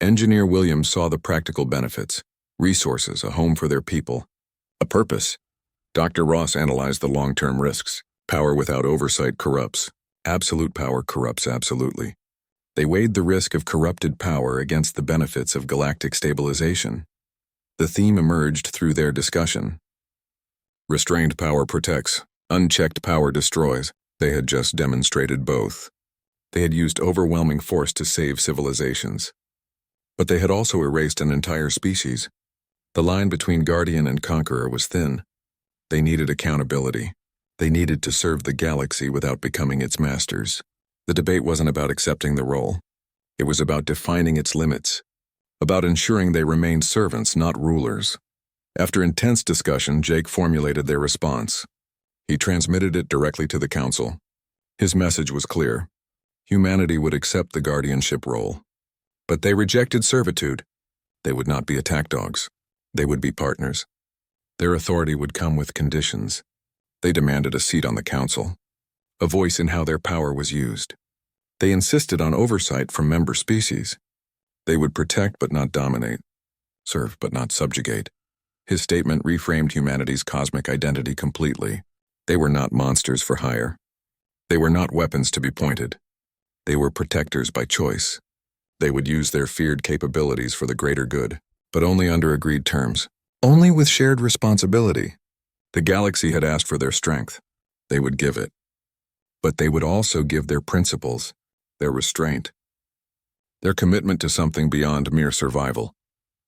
Engineer Williams saw the practical benefits: resources, a home for their people, a purpose. Dr. Ross analyzed the long-term risks. Power without oversight corrupts. Absolute power corrupts absolutely. They weighed the risk of corrupted power against the benefits of galactic stabilization. The theme emerged through their discussion. Restrained power protects. Unchecked power destroys. They had just demonstrated both. They had used overwhelming force to save civilizations. But they had also erased an entire species. The line between guardian and conqueror was thin. They needed accountability. They needed to serve the galaxy without becoming its masters. The debate wasn't about accepting the role. It was about defining its limits, about ensuring they remained servants, not rulers. After intense discussion, Jake formulated their response. He transmitted it directly to the Council. His message was clear. Humanity would accept the guardianship role. But they rejected servitude. They would not be attack dogs. They would be partners. Their authority would come with conditions. They demanded a seat on the Council, a voice in how their power was used. They insisted on oversight from member species. They would protect but not dominate, serve but not subjugate. His statement reframed humanity's cosmic identity completely. They were not monsters for hire. They were not weapons to be pointed. They were protectors by choice. They would use their feared capabilities for the greater good, but only under agreed terms, only with shared responsibility. The galaxy had asked for their strength. They would give it. But they would also give their principles, their restraint, their commitment to something beyond mere survival.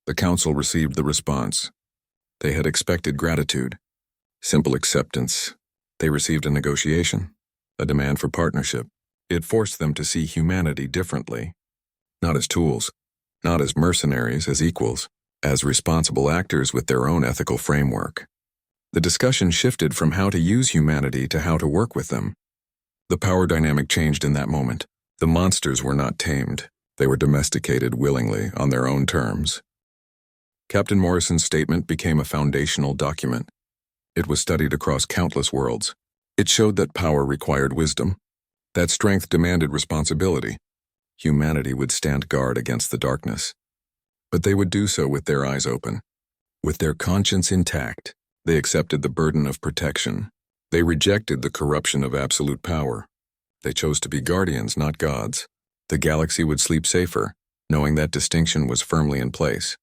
The Council received the response. They had expected gratitude, simple acceptance. They received a negotiation, a demand for partnership. It forced them to see humanity differently, not as tools, not as mercenaries, as equals, as responsible actors with their own ethical framework. The discussion shifted from how to use humanity to how to work with them. The power dynamic changed in that moment. The monsters were not tamed. They were domesticated willingly, on their own terms. Captain Morrison's statement became a foundational document. It was studied across countless worlds. It showed that power required wisdom, that strength demanded responsibility. Humanity would stand guard against the darkness. But they would do so with their eyes open, with their conscience intact. They accepted the burden of protection. They rejected the corruption of absolute power. They chose to be guardians, not gods. The galaxy would sleep safer, knowing that distinction was firmly in place.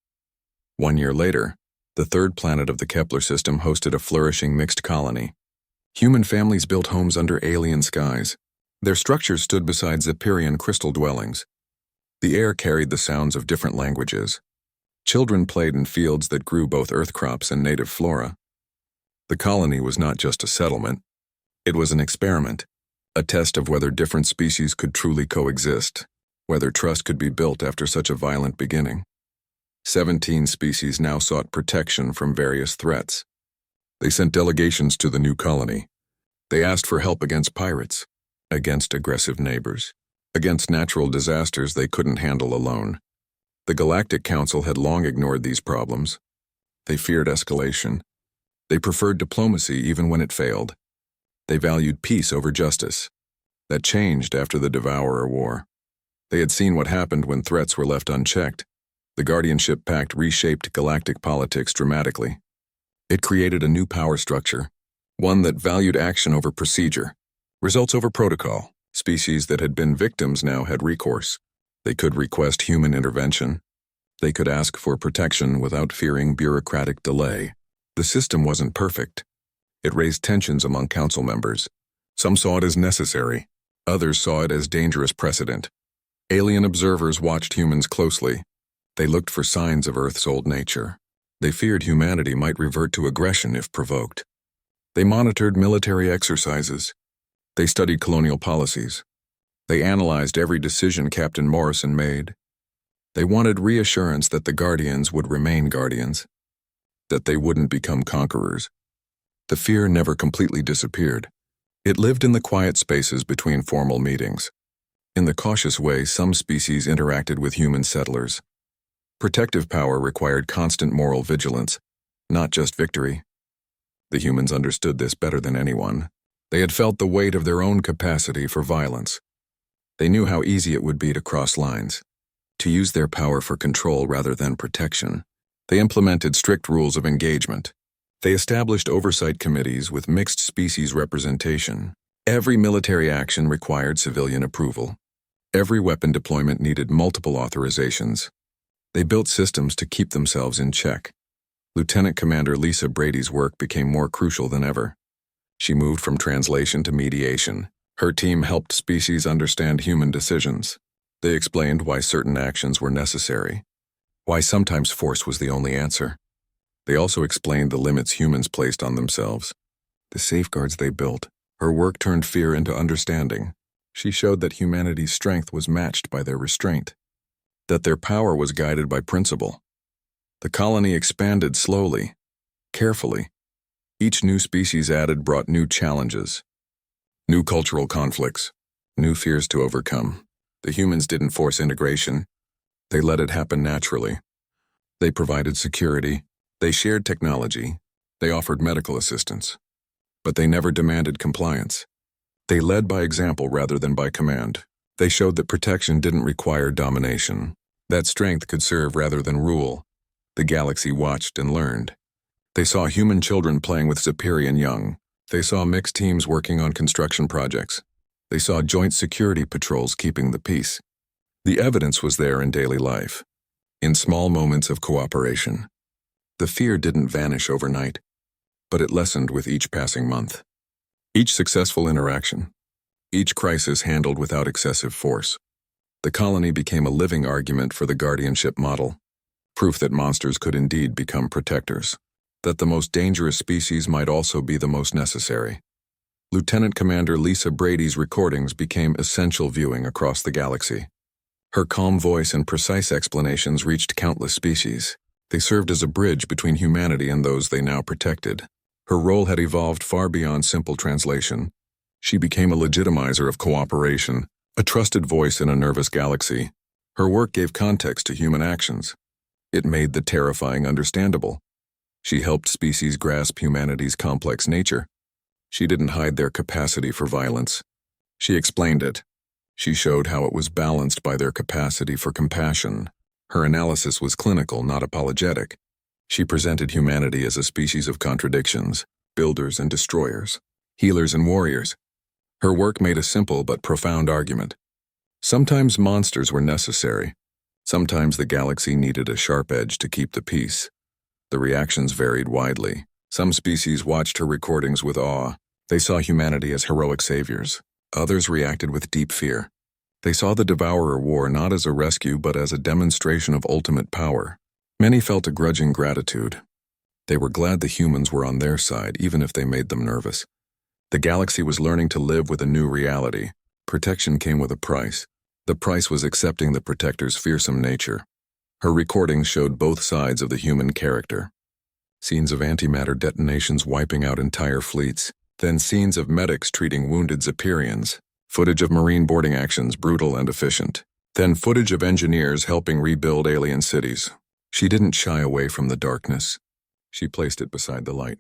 1 year later, the third planet of the Kepler system hosted a flourishing mixed colony. Human families built homes under alien skies. Their structures stood beside Zephyrian crystal dwellings. The air carried the sounds of different languages. Children played in fields that grew both earth crops and native flora. The colony was not just a settlement. It was an experiment, a test of whether different species could truly coexist, whether trust could be built after such a violent beginning. 17 species now sought protection from various threats. They sent delegations to the new colony. They asked for help against pirates, against aggressive neighbors, against natural disasters they couldn't handle alone. The Galactic Council had long ignored these problems. They feared escalation. They preferred diplomacy even when it failed. They valued peace over justice. That changed after the Devourer War. They had seen what happened when threats were left unchecked. The Guardianship Pact reshaped galactic politics dramatically. It created a new power structure, one that valued action over procedure, results over protocol. Species that had been victims now had recourse. They could request human intervention. They could ask for protection without fearing bureaucratic delay. The system wasn't perfect. It raised tensions among council members. Some saw it as necessary. Others saw it as dangerous precedent. Alien observers watched humans closely. They looked for signs of Earth's old nature. They feared humanity might revert to aggression if provoked. They monitored military exercises. They studied colonial policies. They analyzed every decision Captain Morrison made. They wanted reassurance that the Guardians would remain Guardians, that they wouldn't become conquerors. The fear never completely disappeared. It lived in the quiet spaces between formal meetings. In the cautious way some species interacted with human settlers. Protective power required constant moral vigilance, not just victory. The humans understood this better than anyone. They had felt the weight of their own capacity for violence. They knew how easy it would be to cross lines, to use their power for control rather than protection. They implemented strict rules of engagement. They established oversight committees with mixed species representation. Every military action required civilian approval. Every weapon deployment needed multiple authorizations. They built systems to keep themselves in check. Lieutenant Commander Lisa Brady's work became more crucial than ever. She moved from translation to mediation. Her team helped species understand human decisions. They explained why certain actions were necessary, why sometimes force was the only answer. They also explained the limits humans placed on themselves, the safeguards they built. Her work turned fear into understanding. She showed that humanity's strength was matched by their restraint, that their power was guided by principle. The colony expanded slowly, carefully. Each new species added brought new challenges, new cultural conflicts, new fears to overcome. The humans didn't force integration. They let it happen naturally. They provided security. They shared technology. They offered medical assistance. But they never demanded compliance. They led by example rather than by command. They showed that protection didn't require domination, that strength could serve rather than rule. The galaxy watched and learned. They saw human children playing with Zephyrian young. They saw mixed teams working on construction projects. They saw joint security patrols keeping the peace. The evidence was there in daily life, in small moments of cooperation. The fear didn't vanish overnight, but it lessened with each passing month. Each successful interaction, each crisis handled without excessive force. The colony became a living argument for the guardianship model, proof that monsters could indeed become protectors, that the most dangerous species might also be the most necessary. Lieutenant Commander Lisa Brady's recordings became essential viewing across the galaxy. Her calm voice and precise explanations reached countless species. They served as a bridge between humanity and those they now protected. Her role had evolved far beyond simple translation. She became a legitimizer of cooperation, a trusted voice in a nervous galaxy. Her work gave context to human actions. It made the terrifying understandable. She helped species grasp humanity's complex nature. She didn't hide their capacity for violence. She explained it. She showed how it was balanced by their capacity for compassion. Her analysis was clinical, not apologetic. She presented humanity as a species of contradictions, builders and destroyers, healers and warriors. Her work made a simple but profound argument. Sometimes monsters were necessary. Sometimes the galaxy needed a sharp edge to keep the peace. The reactions varied widely. Some species watched her recordings with awe. They saw humanity as heroic saviors. Others reacted with deep fear. They saw the Devourer War not as a rescue but as a demonstration of ultimate power. Many felt a grudging gratitude. They were glad the humans were on their side, even if they made them nervous. The galaxy was learning to live with a new reality. Protection came with a price. The price was accepting the protector's fearsome nature. Her recordings showed both sides of the human character. Scenes of antimatter detonations wiping out entire fleets, then scenes of medics treating wounded Zephyrians, footage of marine boarding actions brutal and efficient, then footage of engineers helping rebuild alien cities. She didn't shy away from the darkness. She placed it beside the light.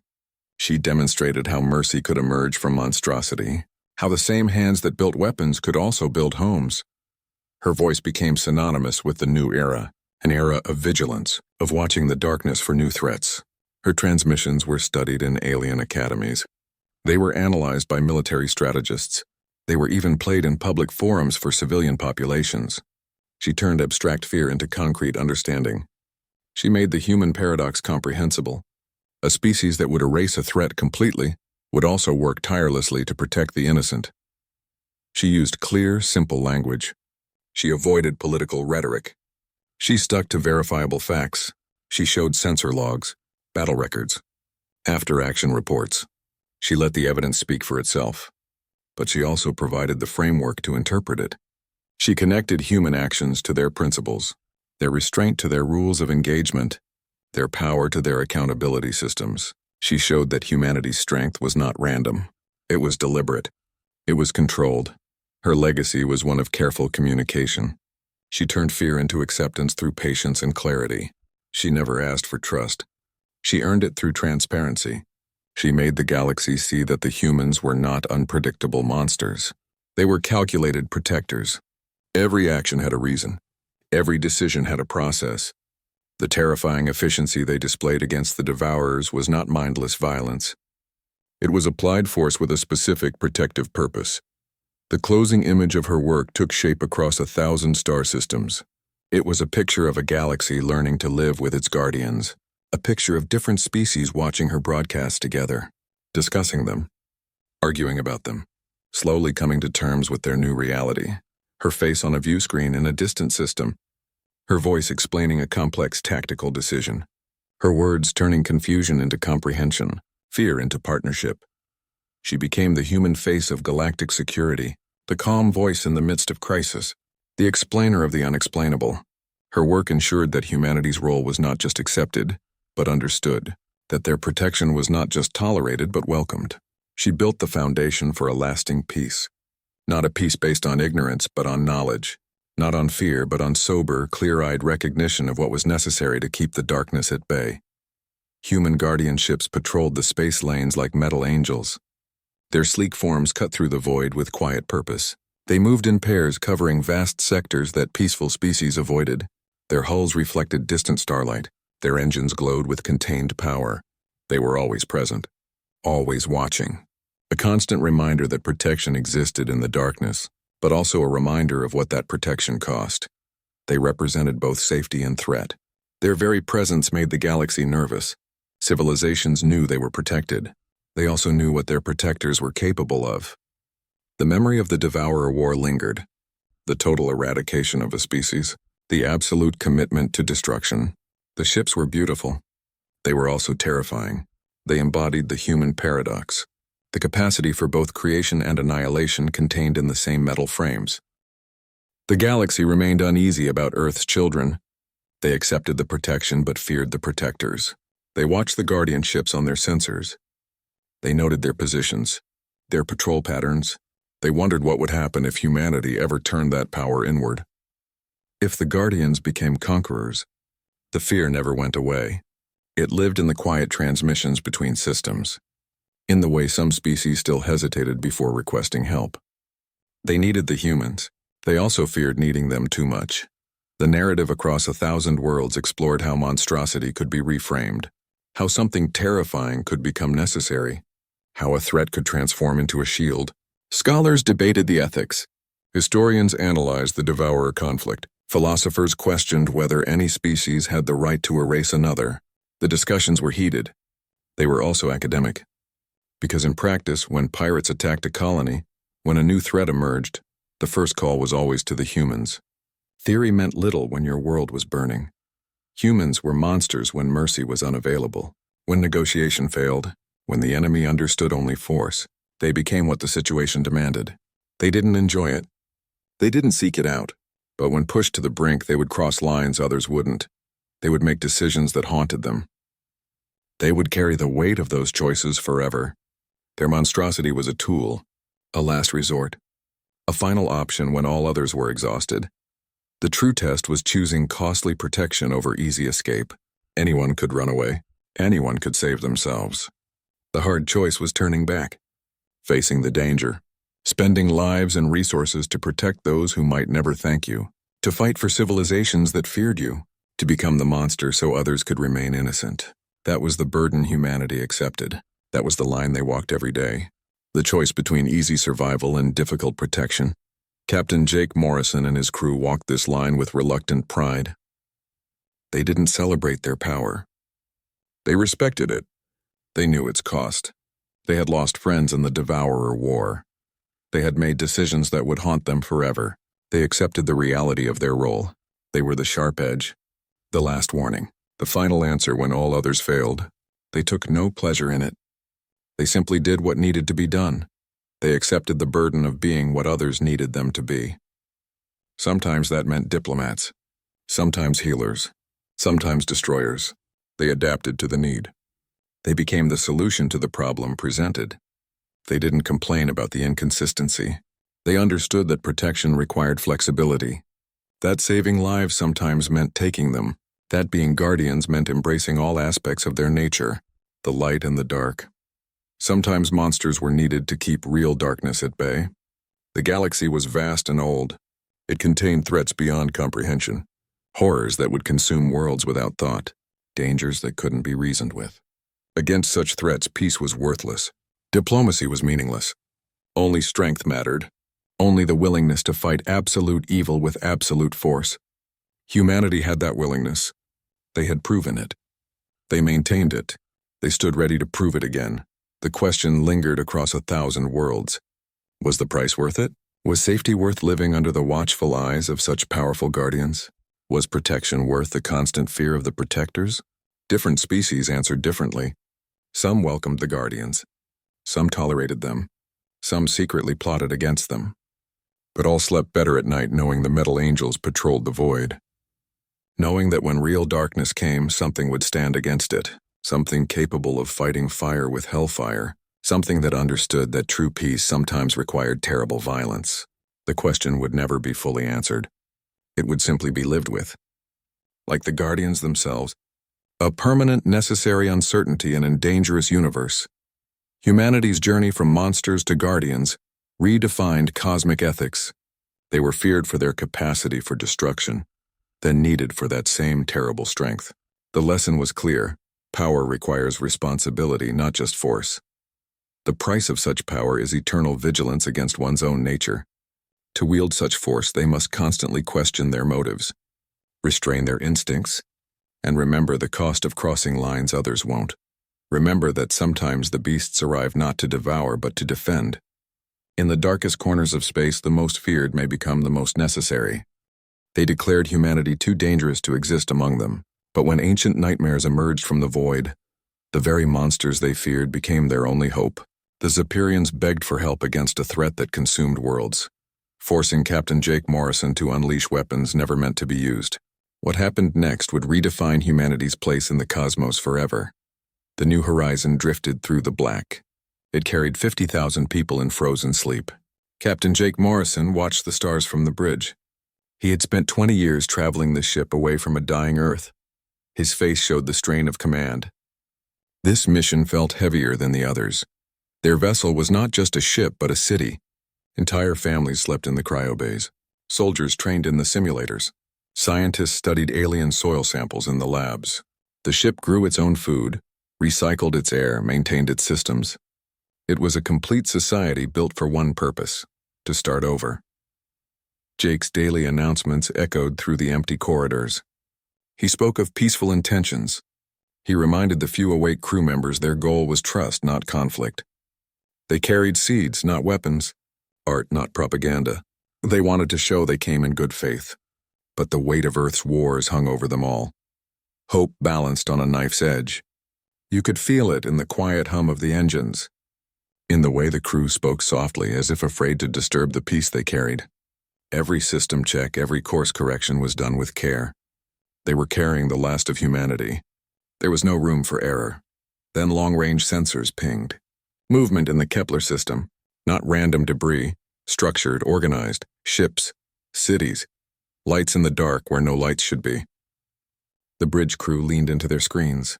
She demonstrated how mercy could emerge from monstrosity, how the same hands that built weapons could also build homes. Her voice became synonymous with the new era, an era of vigilance, of watching the darkness for new threats. Her transmissions were studied in alien academies. They were analyzed by military strategists. They were even played in public forums for civilian populations. She turned abstract fear into concrete understanding. She made the human paradox comprehensible. A species that would erase a threat completely would also work tirelessly to protect the innocent. She used clear, simple language. She avoided political rhetoric. She stuck to verifiable facts. She showed sensor logs, battle records, after-action reports. She let the evidence speak for itself. But she also provided the framework to interpret it. She connected human actions to their principles, their restraint to their rules of engagement, their power to their accountability systems. She showed that humanity's strength was not random. It was deliberate. It was controlled. Her legacy was one of careful communication. She turned fear into acceptance through patience and clarity. She never asked for trust. She earned it through transparency. She made the galaxy see that the humans were not unpredictable monsters. They were calculated protectors. Every action had a reason. Every decision had a process. The terrifying efficiency they displayed against the Devourers was not mindless violence. It was applied force with a specific protective purpose. The closing image of her work took shape across 1,000 star systems. It was a picture of a galaxy learning to live with its guardians, a picture of different species watching her broadcasts together, discussing them, arguing about them, slowly coming to terms with their new reality. Her face on a view screen in a distant system, her voice explaining a complex tactical decision, her words turning confusion into comprehension, fear into partnership. She became the human face of galactic security, the calm voice in the midst of crisis, the explainer of the unexplainable. Her work ensured that humanity's role was not just accepted, but understood, that their protection was not just tolerated but welcomed. She built the foundation for a lasting peace. Not a peace based on ignorance, but on knowledge. Not on fear, but on sober, clear-eyed recognition of what was necessary to keep the darkness at bay. Human guardian ships patrolled the space lanes like metal angels. Their sleek forms cut through the void with quiet purpose. They moved in pairs covering vast sectors that peaceful species avoided. Their hulls reflected distant starlight. Their engines glowed with contained power. They were always present, always watching. A constant reminder that protection existed in the darkness, but also a reminder of what that protection cost. They represented both safety and threat. Their very presence made the galaxy nervous. Civilizations knew they were protected. They also knew what their protectors were capable of. The memory of the Devourer War lingered. The total eradication of a species, the absolute commitment to destruction. The ships were beautiful. They were also terrifying. They embodied the human paradox, the capacity for both creation and annihilation contained in the same metal frames. The galaxy remained uneasy about Earth's children. They accepted the protection but feared the protectors. They watched the guardian ships on their sensors. They noted their positions, their patrol patterns. They wondered what would happen if humanity ever turned that power inward. If the guardians became conquerors, the fear never went away. It lived in the quiet transmissions between systems, in the way some species still hesitated before requesting help. They needed the humans. They also feared needing them too much. The narrative across 1,000 worlds explored how monstrosity could be reframed, how something terrifying could become necessary, how a threat could transform into a shield. Scholars debated the ethics. Historians analyzed the Devourer conflict. Philosophers questioned whether any species had the right to erase another. The discussions were heated. They were also academic. Because in practice, when pirates attacked a colony, when a new threat emerged, the first call was always to the humans. Theory meant little when your world was burning. Humans were monsters when mercy was unavailable. When negotiation failed, when the enemy understood only force, they became what the situation demanded. They didn't enjoy it. They didn't seek it out. But when pushed to the brink, they would cross lines others wouldn't. They would make decisions that haunted them. They would carry the weight of those choices forever. Their monstrosity was a tool, a last resort, a final option when all others were exhausted. The true test was choosing costly protection over easy escape. Anyone could run away. Anyone could save themselves. The hard choice was turning back, facing the danger, spending lives and resources to protect those who might never thank you, to fight for civilizations that feared you, to become the monster so others could remain innocent. That was the burden humanity accepted. That was the line they walked every day. The choice between easy survival and difficult protection. Captain Jake Morrison and his crew walked this line with reluctant pride. They didn't celebrate their power. They respected it. They knew its cost. They had lost friends in the Devourer War. They had made decisions that would haunt them forever. They accepted the reality of their role. They were the sharp edge, the last warning, the final answer when all others failed. They took no pleasure in it. They simply did what needed to be done. They accepted the burden of being what others needed them to be. Sometimes that meant diplomats, sometimes healers, sometimes destroyers. They adapted to the need. They became the solution to the problem presented. They didn't complain about the inconsistency. They understood that protection required flexibility. That saving lives sometimes meant taking them. That being guardians meant embracing all aspects of their nature, the light and the dark. Sometimes monsters were needed to keep real darkness at bay. The galaxy was vast and old. It contained threats beyond comprehension, horrors that would consume worlds without thought, dangers that couldn't be reasoned with. Against such threats, peace was worthless. Diplomacy was meaningless. Only strength mattered. Only the willingness to fight absolute evil with absolute force. Humanity had that willingness. They had proven it. They maintained it. They stood ready to prove it again. The question lingered across 1,000 worlds. Was the price worth it? Was safety worth living under the watchful eyes of such powerful guardians? Was protection worth the constant fear of the protectors? Different species answered differently. Some welcomed the guardians. Some tolerated them. Some secretly plotted against them. But all slept better at night knowing the metal angels patrolled the void. Knowing that when real darkness came, something would stand against it. Something capable of fighting fire with hellfire. Something that understood that true peace sometimes required terrible violence. The question would never be fully answered. It would simply be lived with. Like the guardians themselves, a permanent, necessary uncertainty in a dangerous universe. Humanity's journey from monsters to guardians redefined cosmic ethics. They were feared for their capacity for destruction, then needed for that same terrible strength. The lesson was clear. Power requires responsibility, not just force. The price of such power is eternal vigilance against one's own nature. To wield such force, they must constantly question their motives, restrain their instincts, and remember the cost of crossing lines others won't. Remember that sometimes the beasts arrive not to devour but to defend. In the darkest corners of space, the most feared may become the most necessary. They declared humanity too dangerous to exist among them. But when ancient nightmares emerged from the void, the very monsters they feared became their only hope. The Zephyrians begged for help against a threat that consumed worlds, forcing Captain Jake Morrison to unleash weapons never meant to be used. What happened next would redefine humanity's place in the cosmos forever. The New Horizon drifted through the black. It carried 50,000 people in frozen sleep. Captain Jake Morrison watched the stars from the bridge. He had spent 20 years traveling the ship away from a dying Earth. His face showed the strain of command. This mission felt heavier than the others. Their vessel was not just a ship, but a city. Entire families slept in the cryobays. Soldiers trained in the simulators. Scientists studied alien soil samples in the labs. The ship grew its own food, recycled its air, maintained its systems. It was a complete society built for one purpose: to start over. Jake's daily announcements echoed through the empty corridors. He spoke of peaceful intentions. He reminded the few awake crew members their goal was trust, not conflict. They carried seeds, not weapons, art, not propaganda. They wanted to show they came in good faith. But the weight of Earth's wars hung over them all. Hope balanced on a knife's edge. You could feel it in the quiet hum of the engines, in the way the crew spoke softly as if afraid to disturb the peace they carried. Every system check, every course correction was done with care. They were carrying the last of humanity. There was no room for error. Then long-range sensors pinged. Movement in the Kepler system, not random debris, structured, organized, ships, cities, lights in the dark where no lights should be. The bridge crew leaned into their screens.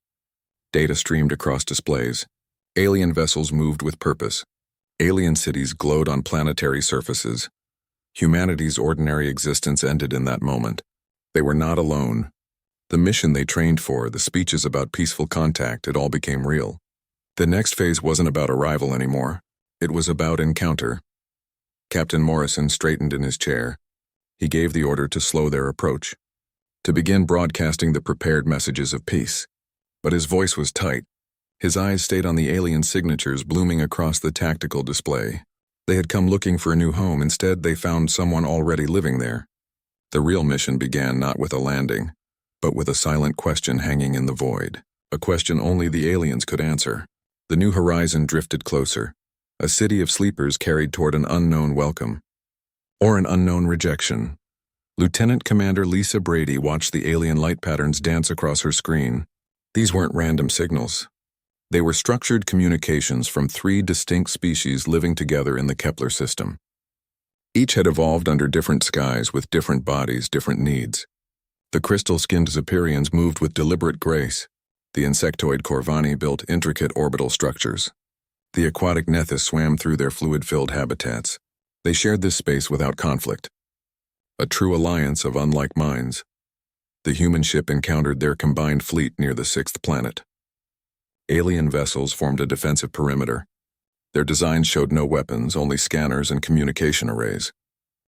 Data streamed across displays. Alien vessels moved with purpose. Alien cities glowed on planetary surfaces. Humanity's ordinary existence ended in that moment. They were not alone. The mission they trained for, the speeches about peaceful contact, it all became real. The next phase wasn't about arrival anymore. It was about encounter. Captain Morrison straightened in his chair. He gave the order to slow their approach, to begin broadcasting the prepared messages of peace. But his voice was tight. His eyes stayed on the alien signatures blooming across the tactical display. They had come looking for a new home. Instead, they found someone already living there. The real mission began not with a landing, but with a silent question hanging in the void. A question only the aliens could answer. The New Horizon drifted closer. A city of sleepers carried toward an unknown welcome. Or an unknown rejection. Lieutenant Commander Lisa Brady watched the alien light patterns dance across her screen. These weren't random signals. They were structured communications from three distinct species living together in the Kepler system. Each had evolved under different skies with different bodies, different needs. The crystal-skinned Zephyrians moved with deliberate grace. The insectoid Corvani built intricate orbital structures. The aquatic Nethys swam through their fluid-filled habitats. They shared this space without conflict. A true alliance of unlike minds. The human ship encountered their combined fleet near the sixth planet. Alien vessels formed a defensive perimeter. Their designs showed no weapons, only scanners and communication arrays.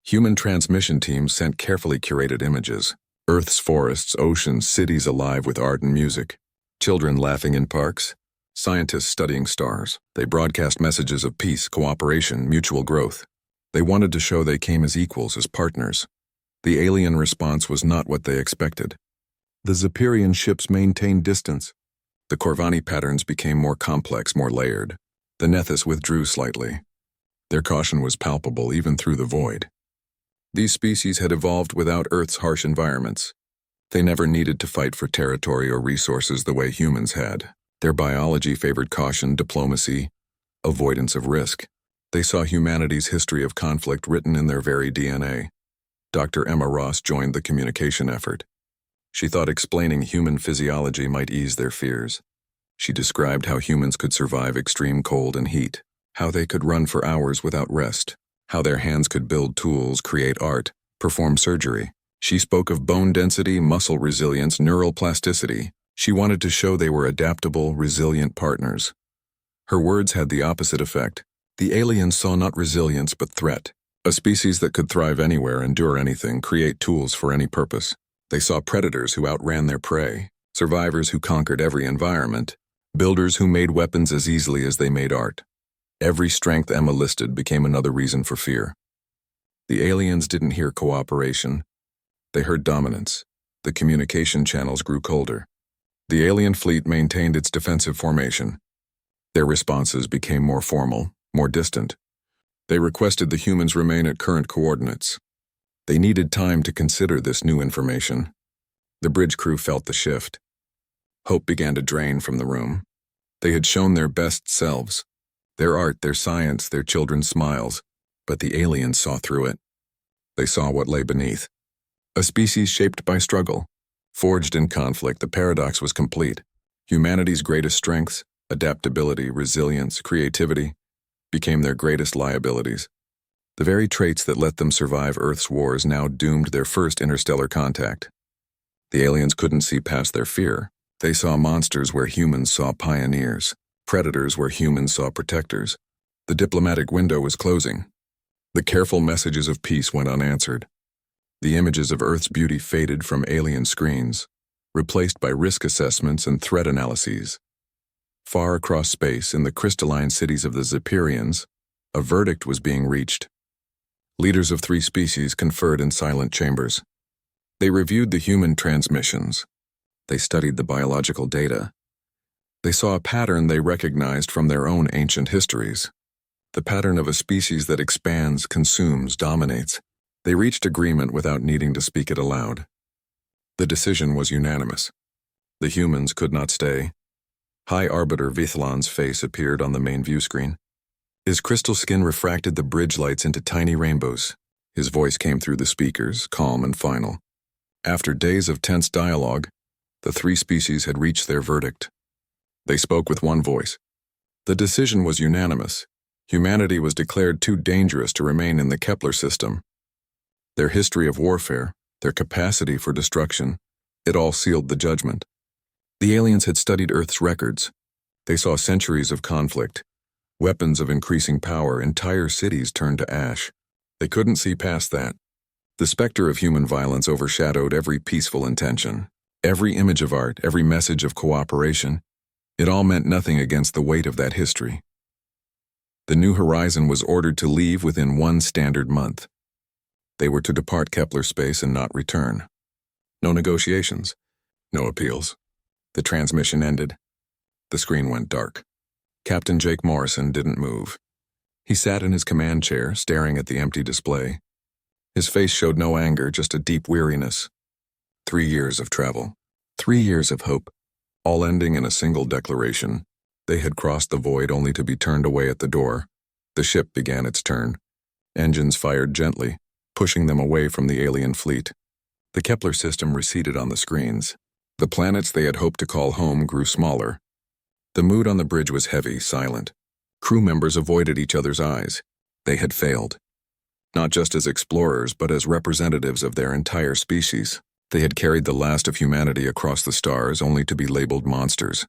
Human transmission teams sent carefully curated images. Earth's forests, oceans, cities alive with art and music. Children laughing in parks. Scientists studying stars. They broadcast messages of peace, cooperation, mutual growth. They wanted to show they came as equals, as partners. The alien response was not what they expected. The Zephyrian ships maintained distance. The Corvani patterns became more complex, more layered. The Nethys withdrew slightly. Their caution was palpable even through the void. These species had evolved without Earth's harsh environments. They never needed to fight for territory or resources the way humans had. Their biology favored caution, diplomacy, avoidance of risk. They saw humanity's history of conflict written in their very DNA. Dr. Emma Ross joined the communication effort. She thought explaining human physiology might ease their fears. She described how humans could survive extreme cold and heat, how they could run for hours without rest, how their hands could build tools, create art, perform surgery. She spoke of bone density, muscle resilience, neural plasticity. She wanted to show they were adaptable, resilient partners. Her words had the opposite effect. The aliens saw not resilience but threat. A species that could thrive anywhere, endure anything, create tools for any purpose. They saw predators who outran their prey, survivors who conquered every environment, builders who made weapons as easily as they made art. Every strength Emma listed became another reason for fear. The aliens didn't hear cooperation. They heard dominance. The communication channels grew colder. The alien fleet maintained its defensive formation. Their responses became more formal, more distant. They requested the humans remain at current coordinates. They needed time to consider this new information. The bridge crew felt the shift. Hope began to drain from the room. They had shown their best selves, their art, their science, their children's smiles, but the aliens saw through it. They saw what lay beneath. A species shaped by struggle. Forged in conflict, the paradox was complete. Humanity's greatest strengths, adaptability, resilience, creativity, became their greatest liabilities. The very traits that let them survive Earth's wars now doomed their first interstellar contact. The aliens couldn't see past their fear. They saw monsters where humans saw pioneers, predators where humans saw protectors. The diplomatic window was closing. The careful messages of peace went unanswered. The images of Earth's beauty faded from alien screens, replaced by risk assessments and threat analyses. Far across space, in the crystalline cities of the Zephyrians, a verdict was being reached. Leaders of three species conferred in silent chambers. They reviewed the human transmissions. They studied the biological data. They saw a pattern they recognized from their own ancient histories. The pattern of a species that expands, consumes, dominates. They reached agreement without needing to speak it aloud. The decision was unanimous. The humans could not stay. High Arbiter Vithlon's face appeared on the main view screen. His crystal skin refracted the bridge lights into tiny rainbows. His voice came through the speakers, calm and final. After days of tense dialogue, the three species had reached their verdict. They spoke with one voice. The decision was unanimous. Humanity was declared too dangerous to remain in the Kepler system. Their history of warfare, their capacity for destruction, it all sealed the judgment. The aliens had studied Earth's records. They saw centuries of conflict, weapons of increasing power, entire cities turned to ash. They couldn't see past that. The specter of human violence overshadowed every peaceful intention. Every image of art, every message of cooperation, it all meant nothing against the weight of that history. The New Horizon was ordered to leave within one standard month. They were to depart Kepler space and not return. No negotiations, no appeals. The transmission ended. The screen went dark. Captain Jake Morrison didn't move. He sat in his command chair, staring at the empty display. His face showed no anger, just a deep weariness. 3 years of travel. 3 years of hope, all ending in a single declaration. They had crossed the void only to be turned away at the door. The ship began its turn. Engines fired gently, pushing them away from the alien fleet. The Kepler system receded on the screens. The planets they had hoped to call home grew smaller. The mood on the bridge was heavy, silent. Crew members avoided each other's eyes. They had failed. Not just as explorers, but as representatives of their entire species. They had carried the last of humanity across the stars only to be labeled monsters.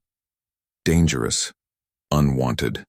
Dangerous. Unwanted.